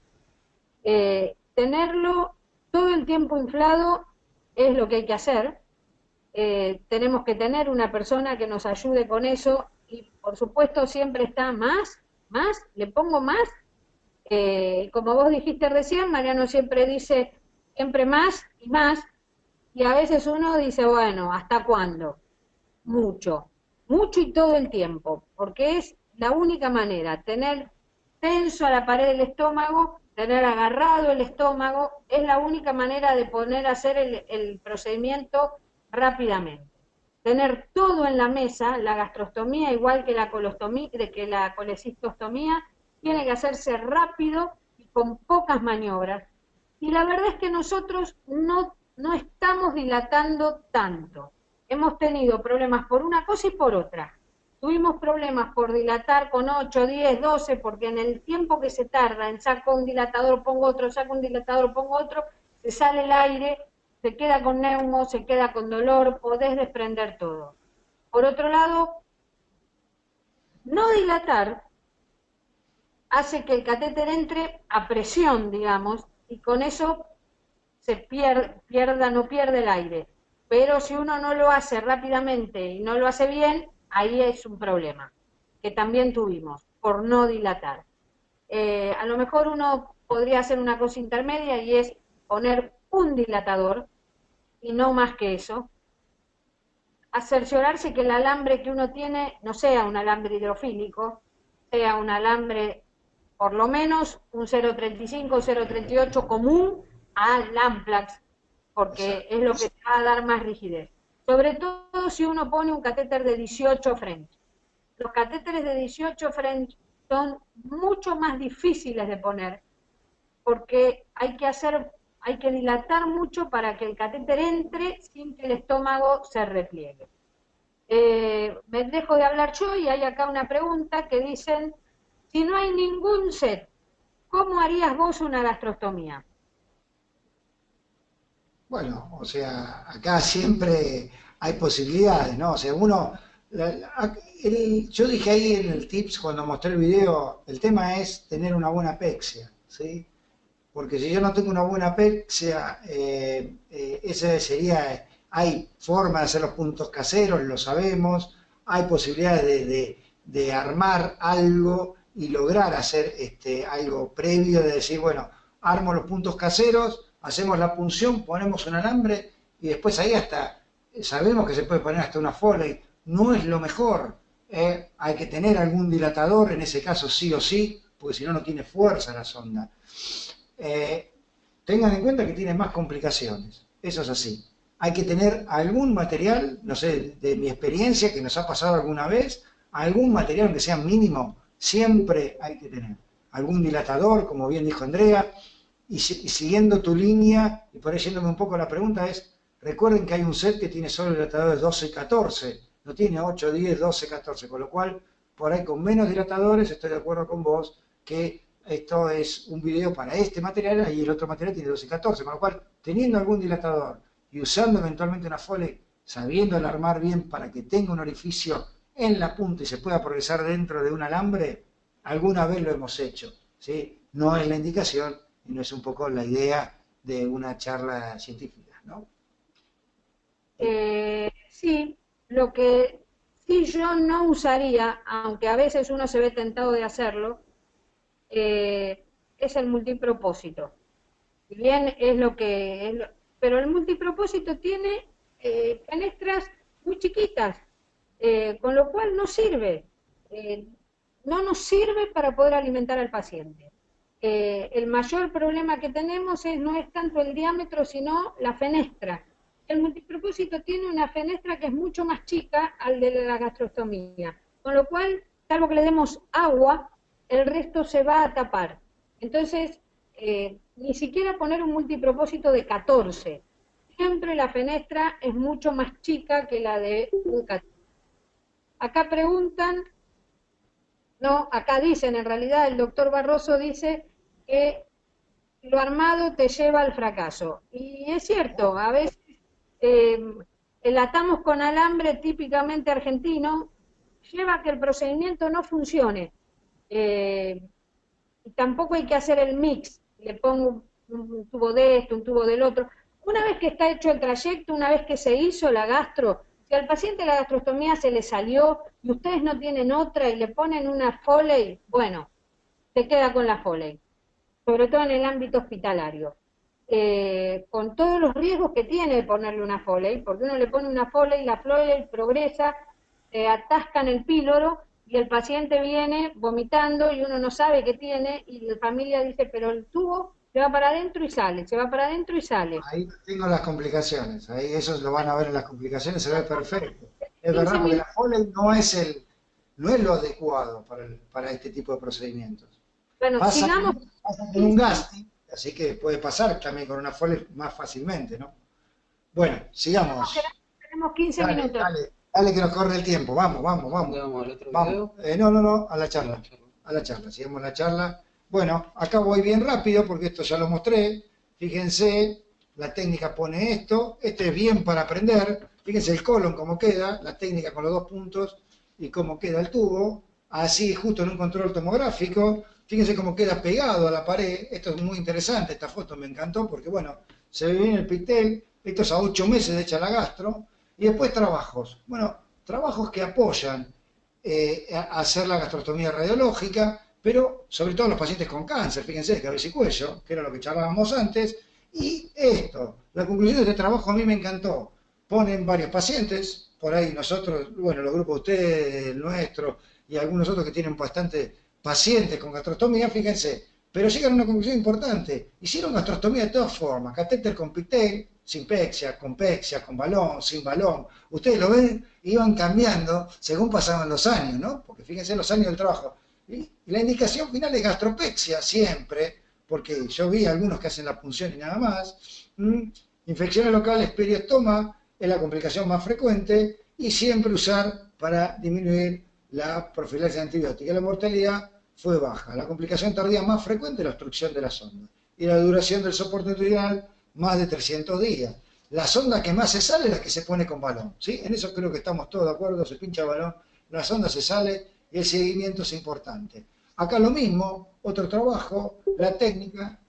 Tenerlo todo el tiempo inflado es lo que hay que hacer. Tenemos que tener una persona que nos ayude con eso, y por supuesto siempre está más ¿Más? ¿Le pongo más? Como vos dijiste recién, Mariano siempre dice, siempre más y más, y a veces uno dice, bueno, ¿hasta cuándo? Mucho, mucho y todo el tiempo, porque es la única manera, tener tenso a la pared del estómago, tener agarrado el estómago, es la única manera de poner a hacer el procedimiento rápidamente. Tener todo en la mesa, la gastrostomía, igual que la colostomía, que la colecistostomía, tiene que hacerse rápido y con pocas maniobras. Y la verdad es que nosotros no estamos dilatando tanto. Hemos tenido problemas por una cosa y por otra. Tuvimos problemas por dilatar con 8, 10, 12, porque en el tiempo que se tarda en saco un dilatador, pongo otro, saco un dilatador, pongo otro, se sale el aire, se queda con neumo, se queda con dolor, podés desprender todo. Por otro lado, no dilatar hace que el catéter entre a presión, digamos, y con eso se no pierde el aire. Pero si uno no lo hace rápidamente y no lo hace bien, ahí es un problema, que también tuvimos, por no dilatar. A lo mejor uno podría hacer una cosa intermedia y es poner un dilatador y no más que eso, a cerciorarse que el alambre que uno tiene no sea un alambre hidrofílico, sea un alambre por lo menos un 0,35 o 0,38 común al Amplax, porque es lo que te va a dar más rigidez. Sobre todo si uno pone un catéter de 18 French. Los catéteres de 18 French son mucho más difíciles de poner, porque hay que dilatar mucho para que el catéter entre sin que el estómago se repliegue. Me dejo de hablar yo y hay acá una pregunta que dicen, si no hay ningún set, ¿cómo harías vos una gastrostomía? Bueno, o sea, acá siempre hay posibilidades, ¿no? O sea, yo dije ahí en el tips cuando mostré el video, el tema es tener una buena apexia, ¿sí? Porque si yo no tengo una buena apexia, ese sería, hay forma de hacer los puntos caseros, lo sabemos, hay posibilidades de armar algo y lograr hacer algo previo, de decir, bueno, armo los puntos caseros, hacemos la punción, ponemos un alambre y después ahí hasta sabemos que se puede poner hasta una Foley. No es lo mejor, hay que tener algún dilatador, en ese caso sí o sí, porque si no, no tiene fuerza la sonda. Tengan en cuenta que tiene más complicaciones, eso es así. Hay que tener algún material, no sé, de mi experiencia, que nos ha pasado alguna vez, algún material que sea mínimo, siempre hay que tener. Algún dilatador, como bien dijo Andrea, y siguiendo tu línea, y por ahí yéndome un poco a la pregunta es, recuerden que hay un set que tiene solo dilatadores 12 y 14, no tiene 8, 10, 12, 14, con lo cual, por ahí con menos dilatadores, estoy de acuerdo con vos, que esto es un video para este material y el otro material tiene 12 y 14, con lo cual, teniendo algún dilatador y usando eventualmente una Foley, sabiendo alarmar bien para que tenga un orificio en la punta y se pueda progresar dentro de un alambre, alguna vez lo hemos hecho, ¿sí? No es la indicación y no es un poco la idea de una charla científica, ¿no? Sí, lo que sí yo no usaría, aunque a veces uno se ve tentado de hacerlo, es el multipropósito. Si bien es lo que pero el multipropósito tiene fenestras muy chiquitas, con lo cual no sirve. No nos sirve para poder alimentar al paciente. El mayor problema que tenemos no es tanto el diámetro, sino la fenestra. El multipropósito tiene una fenestra que es mucho más chica al de la gastrostomía, con lo cual, salvo que le demos agua, el resto se va a tapar. Entonces, ni siquiera poner un multipropósito de 14. Siempre la fenestra es mucho más chica que la de un 14. Acá preguntan, no, acá dicen, en realidad el doctor Barroso dice que lo armado te lleva al fracaso. Y es cierto, a veces el atamos con alambre típicamente argentino lleva a que el procedimiento no funcione. Y tampoco hay que hacer el mix, le pongo un tubo de esto, un tubo del otro. Una vez que está hecho el trayecto, una vez que se hizo la gastro, Si al paciente la gastrostomía se le salió y ustedes no tienen otra y le ponen una Foley, bueno, se queda con la Foley, sobre todo en el ámbito hospitalario. Con todos los riesgos que tiene de ponerle una Foley, porque uno le pone una Foley, la Foley progresa, atasca en el píloro y el paciente viene vomitando y uno no sabe qué tiene y la familia dice, pero el tubo se va para adentro y sale, se va para adentro y sale. Ahí tengo las complicaciones, ahí esos lo van a ver en las complicaciones, se ve perfecto. Es 15 verdad, porque la minutos. Foley no es lo adecuado para este tipo de procedimientos. Bueno, Pasa, sigamos. pasa con un gasting, así que puede pasar también con una Foley más fácilmente, ¿no? Bueno, sigamos. Tenemos 15 Dale, minutos. dale, dale que nos corre el tiempo. Vamos, vamos, ¿Dónde vamos. vamos al otro Vamos. video? No, no, no, a la A la charla. charla. A la charla, sigamos la charla. Bueno, acá voy bien rápido porque esto ya lo mostré. Fíjense, la técnica pone esto. Este es bien para aprender. Fíjense el colon cómo queda, la técnica con los dos puntos y cómo queda el tubo. Así, justo en un control tomográfico. Fíjense cómo queda pegado a la pared. Esto es muy interesante. Esta foto me encantó porque, bueno, se ve bien el pigtail. Esto es a 8 meses de hecha la gastro. Y después trabajos. Bueno, trabajos que apoyan a hacer la gastrostomía radiológica, pero sobre todo los pacientes con cáncer, fíjense, cabeza y cuello, que era lo que charlábamos antes. Y esto, la conclusión de este trabajo a mí me encantó. Ponen varios pacientes, por ahí nosotros, bueno, los grupos de ustedes, el nuestro, y algunos otros que tienen bastante pacientes con gastrostomía, fíjense, pero llegan a una conclusión importante. Hicieron gastrostomía de todas formas, catéter con pigtail, sin pexia, con balón, sin balón. Ustedes lo ven, iban cambiando según pasaban los años, ¿no? Porque fíjense los años del trabajo. Y la indicación final es gastropexia siempre, porque yo vi algunos que hacen la punción y nada más. Infecciones locales, periostoma es la complicación más frecuente y siempre usar para disminuir la profilaxis antibiótica. La mortalidad fue baja. La complicación tardía más frecuente es la obstrucción de la sonda. Y la duración del soporte nutricional, más de 300 días. La sonda que más se sale es la que se pone con balón, ¿sí? En eso creo que estamos todos de acuerdo, se pincha el balón, la sonda se sale y el seguimiento es importante. Acá lo mismo, otro trabajo, la técnica,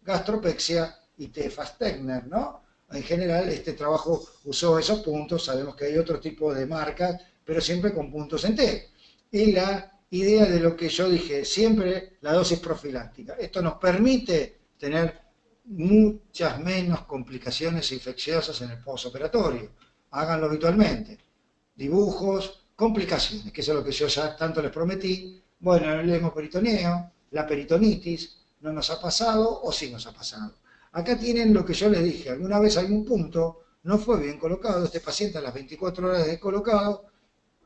gastropexia y Tefas-Tegner, ¿no? En general este trabajo usó esos puntos, sabemos que hay otro tipo de marcas, pero siempre con puntos en T. Y la idea de lo que yo dije, siempre la dosis profiláctica. Esto nos permite tener muchas menos complicaciones infecciosas en el postoperatorio. Háganlo habitualmente. Dibujos, complicaciones, que eso es lo que yo ya tanto les prometí. Bueno, el hemoperitoneo, la peritonitis, no nos ha pasado o sí nos ha pasado. Acá tienen lo que yo les dije, alguna vez algún punto no fue bien colocado, este paciente a las 24 horas de colocado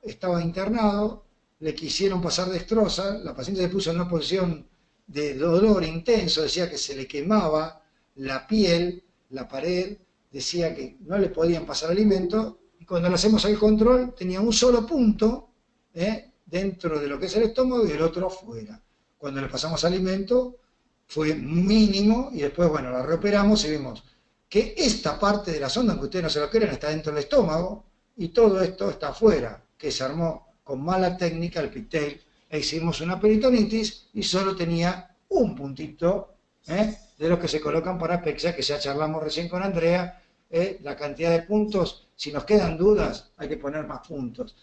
estaba internado, le quisieron pasar destroza, la paciente se puso en una posición de dolor intenso, decía que se le quemaba la piel, la pared, decía que no le podían pasar alimento, y cuando le hacemos el control tenía un solo punto dentro de lo que es el estómago y el otro afuera. Cuando le pasamos alimento fue mínimo y después, bueno, la reoperamos y vimos que esta parte de la sonda, aunque ustedes no se lo crean, está dentro del estómago y todo esto está afuera, que se armó con mala técnica el pigtail e hicimos una peritonitis y solo tenía un puntito de los que se colocan para pexia, que ya charlamos recién con Andrea, la cantidad de puntos, si nos quedan dudas, hay que poner más puntos.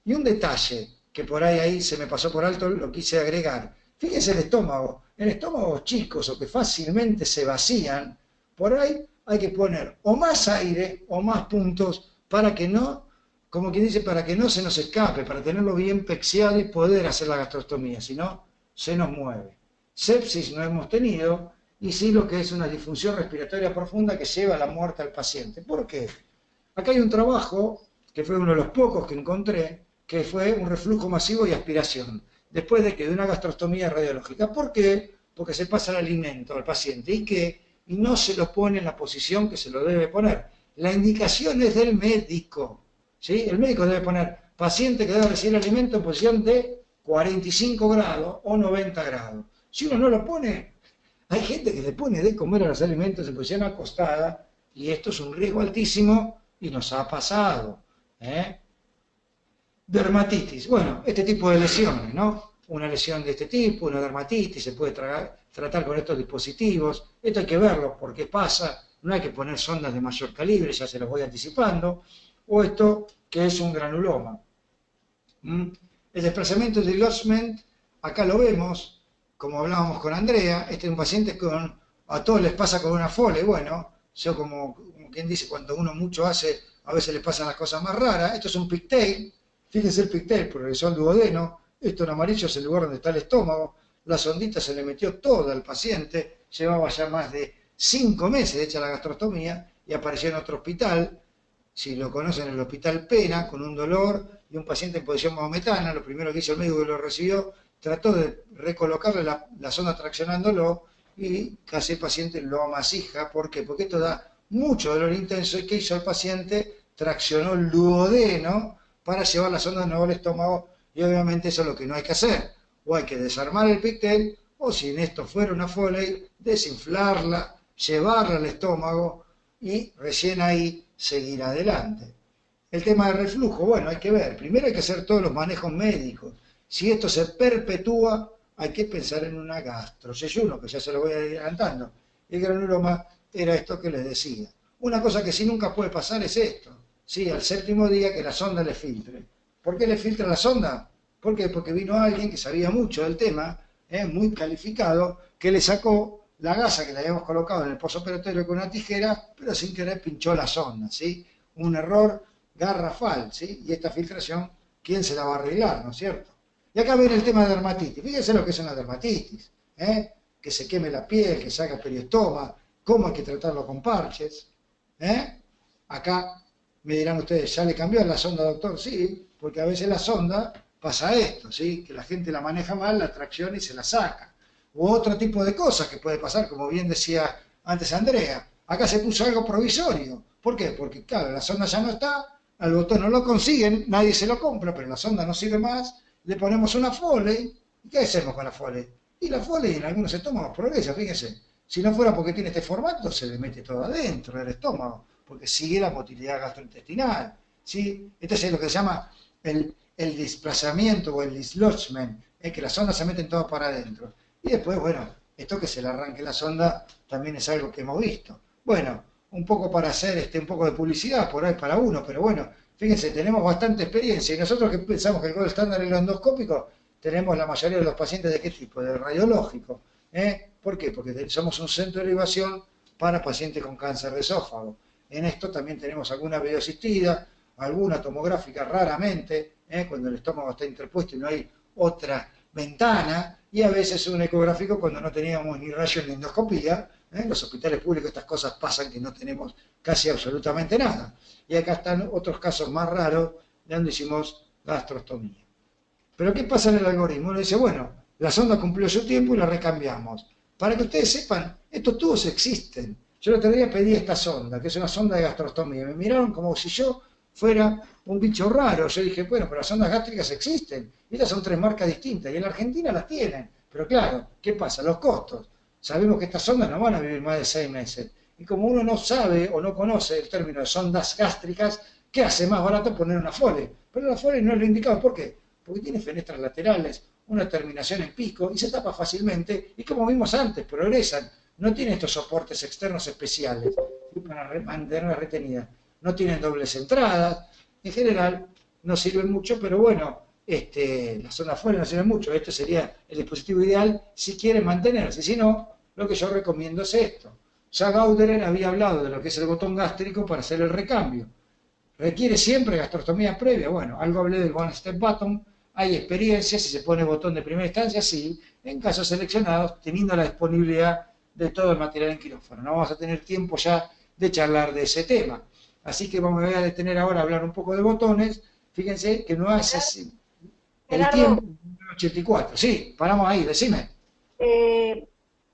Y un detalle que por ahí se me pasó por alto, lo quise agregar. Fíjense el estómago, en estómagos chicos o que fácilmente se vacían, por ahí hay que poner o más aire o más puntos para que no, como quien dice, para que no se nos escape, para tenerlo bien pexiado y poder hacer la gastrostomía, si no, se nos mueve. Sepsis no hemos tenido, y sí lo que es una disfunción respiratoria profunda que lleva a la muerte al paciente. ¿Por qué? Acá hay un trabajo, que fue uno de los pocos que encontré, que fue un reflujo masivo y aspiración, después de que de una gastrostomía radiológica. ¿Por qué? Porque se pasa el alimento al paciente y no se lo pone en la posición que se lo debe poner. La indicación es del médico, ¿sí? El médico debe poner paciente que debe recibir alimento en posición de 45 grados o 90 grados. Si uno no lo pone, hay gente que le pone de comer a los alimentos en posición acostada y esto es un riesgo altísimo y nos ha pasado. Dermatitis, bueno, este tipo de lesiones, ¿no? Una lesión de este tipo, una dermatitis, se puede tratar con estos dispositivos. Esto hay que verlo porque pasa, no hay que poner sondas de mayor calibre, ya se los voy anticipando. o esto que es un granuloma. El desplazamiento de Lodgement, acá lo vemos, como hablábamos con Andrea, este es un paciente a todos les pasa con una fole, bueno, yo como quien dice, cuando uno mucho hace, a veces les pasan las cosas más raras. Esto es un pigtail, fíjense el pigtail, progresó al duodeno, esto en amarillo es el lugar donde está el estómago, la sondita se le metió toda al paciente, llevaba ya más de 5 meses hecha la gastrostomía y apareció en otro hospital, si lo conocen, el Hospital Pena, con un dolor y un paciente en posición maometana. Lo primero que hizo el médico que lo recibió, trató de recolocarle la sonda traccionándolo y casi el paciente lo amasija. ¿Por qué? Porque esto da mucho dolor intenso. ¿Y qué hizo el paciente? Traccionó el duodeno para llevar la sonda de nuevo al estómago, y obviamente eso es lo que no hay que hacer. O hay que desarmar el pigtail, o si en esto fuera una Foley, desinflarla, llevarla al estómago y recién ahí seguir adelante. El tema del reflujo, bueno, hay que ver. Primero hay que hacer todos los manejos médicos. Si esto se perpetúa, hay que pensar en una gastroseyuno, que ya se lo voy a ir adelantando. El granuloma era esto que les decía. Una cosa que sí nunca puede pasar es esto. Sí, al 7.º día que la sonda le filtre. ¿Por qué le filtra la sonda? ¿Por qué? Porque vino alguien que sabía mucho del tema, muy calificado, que le sacó la gasa que le habíamos colocado en el posoperatorio con una tijera, pero sin querer pinchó la sonda, ¿sí? Un error garrafal, ¿sí? Y esta filtración, ¿quién se la va a arreglar, no es cierto? Y acá viene el tema de dermatitis. Fíjense lo que es una dermatitis, que se queme la piel, que se haga periostoma, cómo hay que tratarlo con parches. Acá me dirán ustedes, ¿ya le cambió la sonda, doctor? Sí, porque a veces la sonda pasa esto, ¿sí? Que la gente la maneja mal, la tracciona y se la saca. U otro tipo de cosas que puede pasar, como bien decía antes Andrea. Acá se puso algo provisorio. ¿Por qué? Porque, claro, la sonda ya no está, al botón no lo consiguen, nadie se lo compra, pero la sonda no sirve más, le ponemos una Foley. ¿Y qué hacemos con la Foley? Y la Foley en algunos estómagos progresa, fíjense. Si no fuera porque tiene este formato, se le mete todo adentro del estómago, porque sigue la motilidad gastrointestinal, ¿sí? Entonces es lo que se llama el desplazamiento o el dislodgement, es que las sondas se meten todas para adentro. Y después, bueno, esto que se le arranque la sonda también es algo que hemos visto. Bueno, un poco para hacer un poco de publicidad por ahí para uno, pero bueno, fíjense, tenemos bastante experiencia y nosotros que pensamos que el gold estándar es lo endoscópico, tenemos la mayoría de los pacientes de qué tipo, del radiológico. ¿Por qué? Porque somos un centro de derivación para pacientes con cáncer de esófago. En esto también tenemos alguna videoasistida, alguna tomográfica raramente, cuando el estómago está interpuesto y no hay otra ventana, y a veces un ecográfico cuando no teníamos ni rayos ni endoscopía. En los hospitales públicos estas cosas pasan que no tenemos casi absolutamente nada. Y acá están otros casos más raros de donde hicimos gastrostomía. Pero ¿qué pasa en el algoritmo? Uno dice, bueno, la sonda cumplió su tiempo y la recambiamos. Para que ustedes sepan, estos tubos existen. Yo el otro día pedí esta sonda, que es una sonda de gastrostomía. Me miraron como si yo fuera un bicho raro. Yo dije, bueno, pero las sondas gástricas existen. Y estas son 3 marcas distintas. Y en la Argentina las tienen. Pero claro, ¿qué pasa? Los costos. Sabemos que estas sondas no van a vivir más de 6 meses. Y como uno no sabe o no conoce el término de sondas gástricas, ¿qué hace más barato poner una Foley? Pero la Foley no es lo indicado. ¿Por qué? Porque tiene fenestras laterales, una terminación en pico y se tapa fácilmente. Y como vimos antes, progresan. No tiene estos soportes externos especiales para mantenerla retenida. No tienen dobles entradas. En general no sirven mucho, pero bueno, las zonas Foley no sirven mucho. Este sería el dispositivo ideal si quieren mantenerse. Si no, lo que yo recomiendo es esto. Ya Gauderer había hablado de lo que es el botón gástrico para hacer el recambio. ¿Requiere siempre gastrostomía previa? Bueno, algo hablé del One Step Button. Hay experiencia, si se pone botón de primera instancia, sí. En casos seleccionados, teniendo la disponibilidad de todo el material en quirófano. No vamos a tener tiempo ya de charlar de ese tema. Así que vamos a detener ahora a hablar un poco de botones. Fíjense que no hace así. El tiempo 84. Sí, paramos ahí, decime.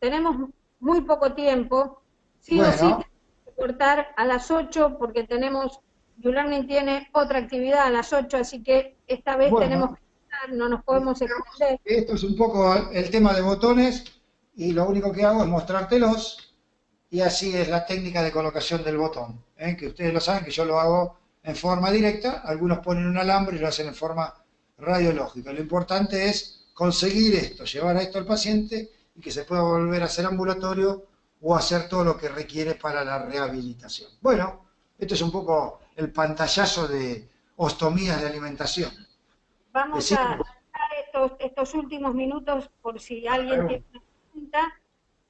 Tenemos muy poco tiempo. Sí bueno. O sí, tenemos que cortar a las 8 porque tenemos, YouLearning tiene otra actividad a las 8, así que esta vez tenemos que cortar, no nos podemos extender. Esto es un poco el tema de botones y lo único que hago es mostrártelos y así es la técnica de colocación del botón. Que ustedes lo saben que yo lo hago en forma directa, algunos ponen un alambre y lo hacen en forma radiológica. Lo importante es conseguir esto, llevar a esto al paciente y que se pueda volver a hacer ambulatorio o hacer todo lo que requiere para la rehabilitación. Bueno, esto es un poco el pantallazo de ostomías de alimentación. Vamos a Decime. dar estos últimos minutos por si alguien tiene una pregunta.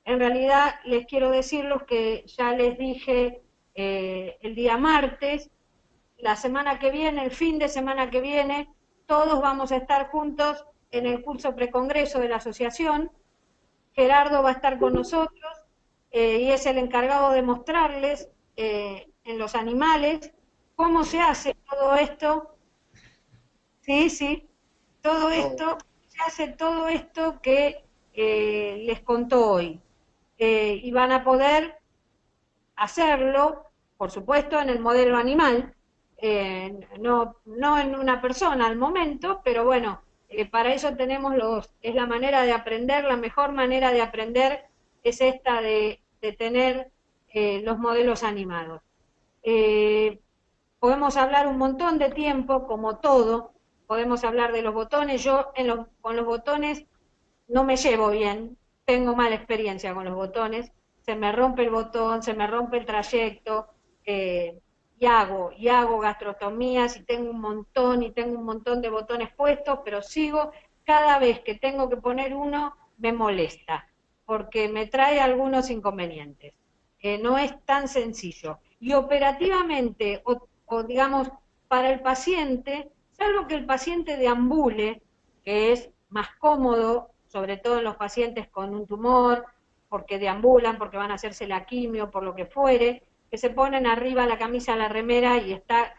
En realidad les quiero decir lo que ya les dije el día martes. La semana que viene, el fin de semana que viene, todos vamos a estar juntos en el curso precongreso de la asociación. Gerardo va a estar con nosotros y es el encargado de mostrarles en los animales cómo se hace todo esto. Sí, sí, todo esto, se hace todo esto que les contó hoy. Y van a poder hacerlo, por supuesto, en el modelo animal, no en una persona al momento, pero bueno, para eso tenemos es la manera de aprender, la mejor manera de aprender es esta de tener los modelos animados. Podemos hablar un montón de tiempo, como todo, podemos hablar de los botones. Yo con los botones no me llevo bien, tengo mala experiencia con los botones, se me rompe el botón, se me rompe el trayecto, y hago gastrostomías y tengo un montón de botones puestos, pero sigo, cada vez que tengo que poner uno me molesta, porque me trae algunos inconvenientes. No es tan sencillo. Y operativamente, o digamos, para el paciente, salvo que el paciente deambule, que es más cómodo, sobre todo en los pacientes con un tumor, porque deambulan, porque van a hacerse la quimio, por lo que fuere, que se ponen arriba la camisa, la remera y está,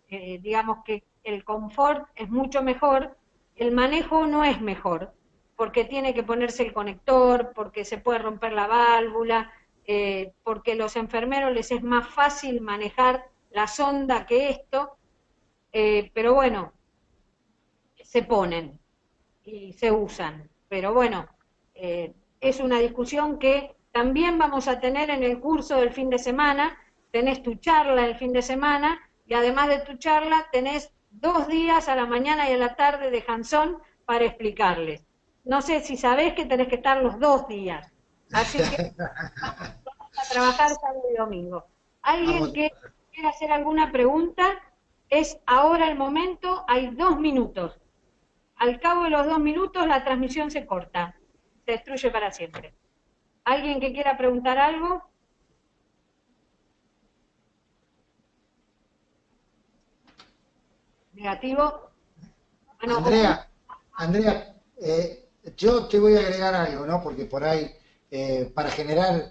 digamos que el confort es mucho mejor, el manejo no es mejor, porque tiene que ponerse el conector, porque se puede romper la válvula, porque a los enfermeros les es más fácil manejar la sonda que esto, pero bueno, se ponen y se usan. Pero bueno, es una discusión que también vamos a tener en el curso del fin de semana. Tenés tu charla el fin de semana y además de tu charla tenés 2 días a la mañana y a la tarde de hands-on para explicarles. No sé si sabés que tenés que estar los 2 días. Así que vamos a trabajar sábado y domingo. ¿Alguien Vamos. que quiera hacer alguna pregunta? Es ahora el momento, hay 2 minutos. Al cabo de los 2 minutos la transmisión se corta, se destruye para siempre. ¿Alguien que quiera preguntar algo? ¿Negativo? Bueno, Andrea, yo te voy a agregar algo, ¿no? Porque por ahí, para generar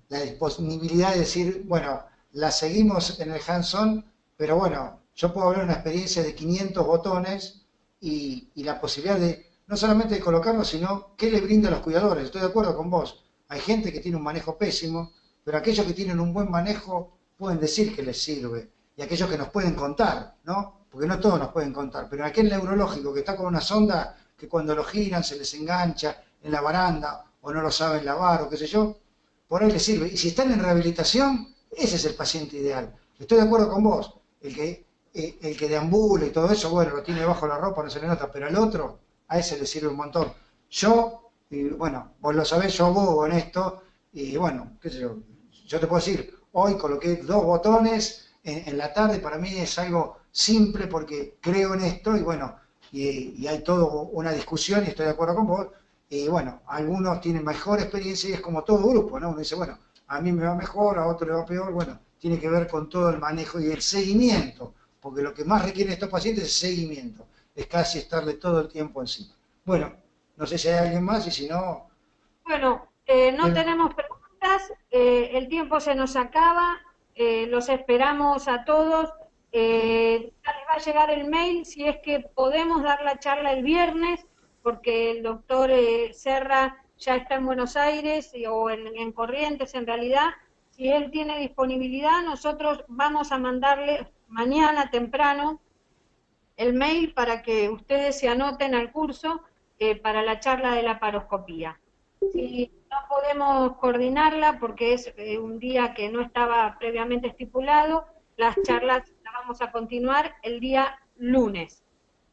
la disponibilidad de decir, bueno, la seguimos en el hands-on, pero bueno, yo puedo hablar de una experiencia de 500 botones y la posibilidad de, no solamente de colocarlos, sino qué le brinda a los cuidadores. Estoy de acuerdo con vos. Hay gente que tiene un manejo pésimo, pero aquellos que tienen un buen manejo pueden decir que les sirve. Y aquellos que nos pueden contar, ¿no? Porque no todos nos pueden contar, pero aquel neurológico que está con una sonda que cuando lo giran se les engancha en la baranda o no lo saben lavar o qué sé yo, por ahí les sirve. Y si están en rehabilitación, ese es el paciente ideal. Estoy de acuerdo con vos. El que deambula y todo eso, bueno, lo tiene debajo de la ropa, no se le nota, pero al otro, a ese le sirve un montón. Yo, y bueno, vos lo sabés, yo abogo en esto, y bueno, qué sé yo te puedo decir, hoy coloqué 2 botones en la tarde, para mí es algo simple porque creo en esto, y bueno, y hay toda una discusión, y estoy de acuerdo con vos, y bueno, algunos tienen mejor experiencia, y es como todo grupo, ¿no? Uno dice, bueno, a mí me va mejor, a otro le va peor, bueno, tiene que ver con todo el manejo y el seguimiento, porque lo que más requieren estos pacientes es seguimiento, es casi estarle todo el tiempo encima. Bueno, no sé si hay alguien más y si no... bueno, no tenemos preguntas, el tiempo se nos acaba, los esperamos a todos. Ya les va a llegar el mail si es que podemos dar la charla el viernes, porque el doctor Serra ya está en Buenos Aires o en Corrientes en realidad. Si él tiene disponibilidad, nosotros vamos a mandarle mañana temprano el mail para que ustedes se anoten al curso para la charla de la paroscopía. Si no podemos coordinarla porque es un día que no estaba previamente estipulado, las charlas las vamos a continuar el día lunes.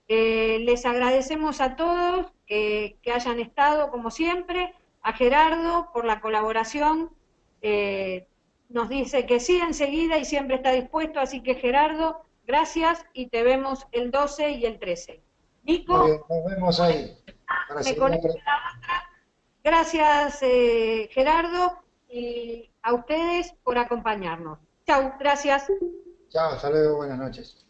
Les agradecemos a todos que hayan estado, como siempre, a Gerardo por la colaboración, nos dice que sí enseguida y siempre está dispuesto, así que Gerardo, gracias y te vemos el 12 y el 13. Muy bien, Nico, nos vemos ahí para me seguir conecto a la otra. Gracias, Gerardo, y a ustedes por acompañarnos. Chau, gracias. Chao, hasta luego, buenas noches.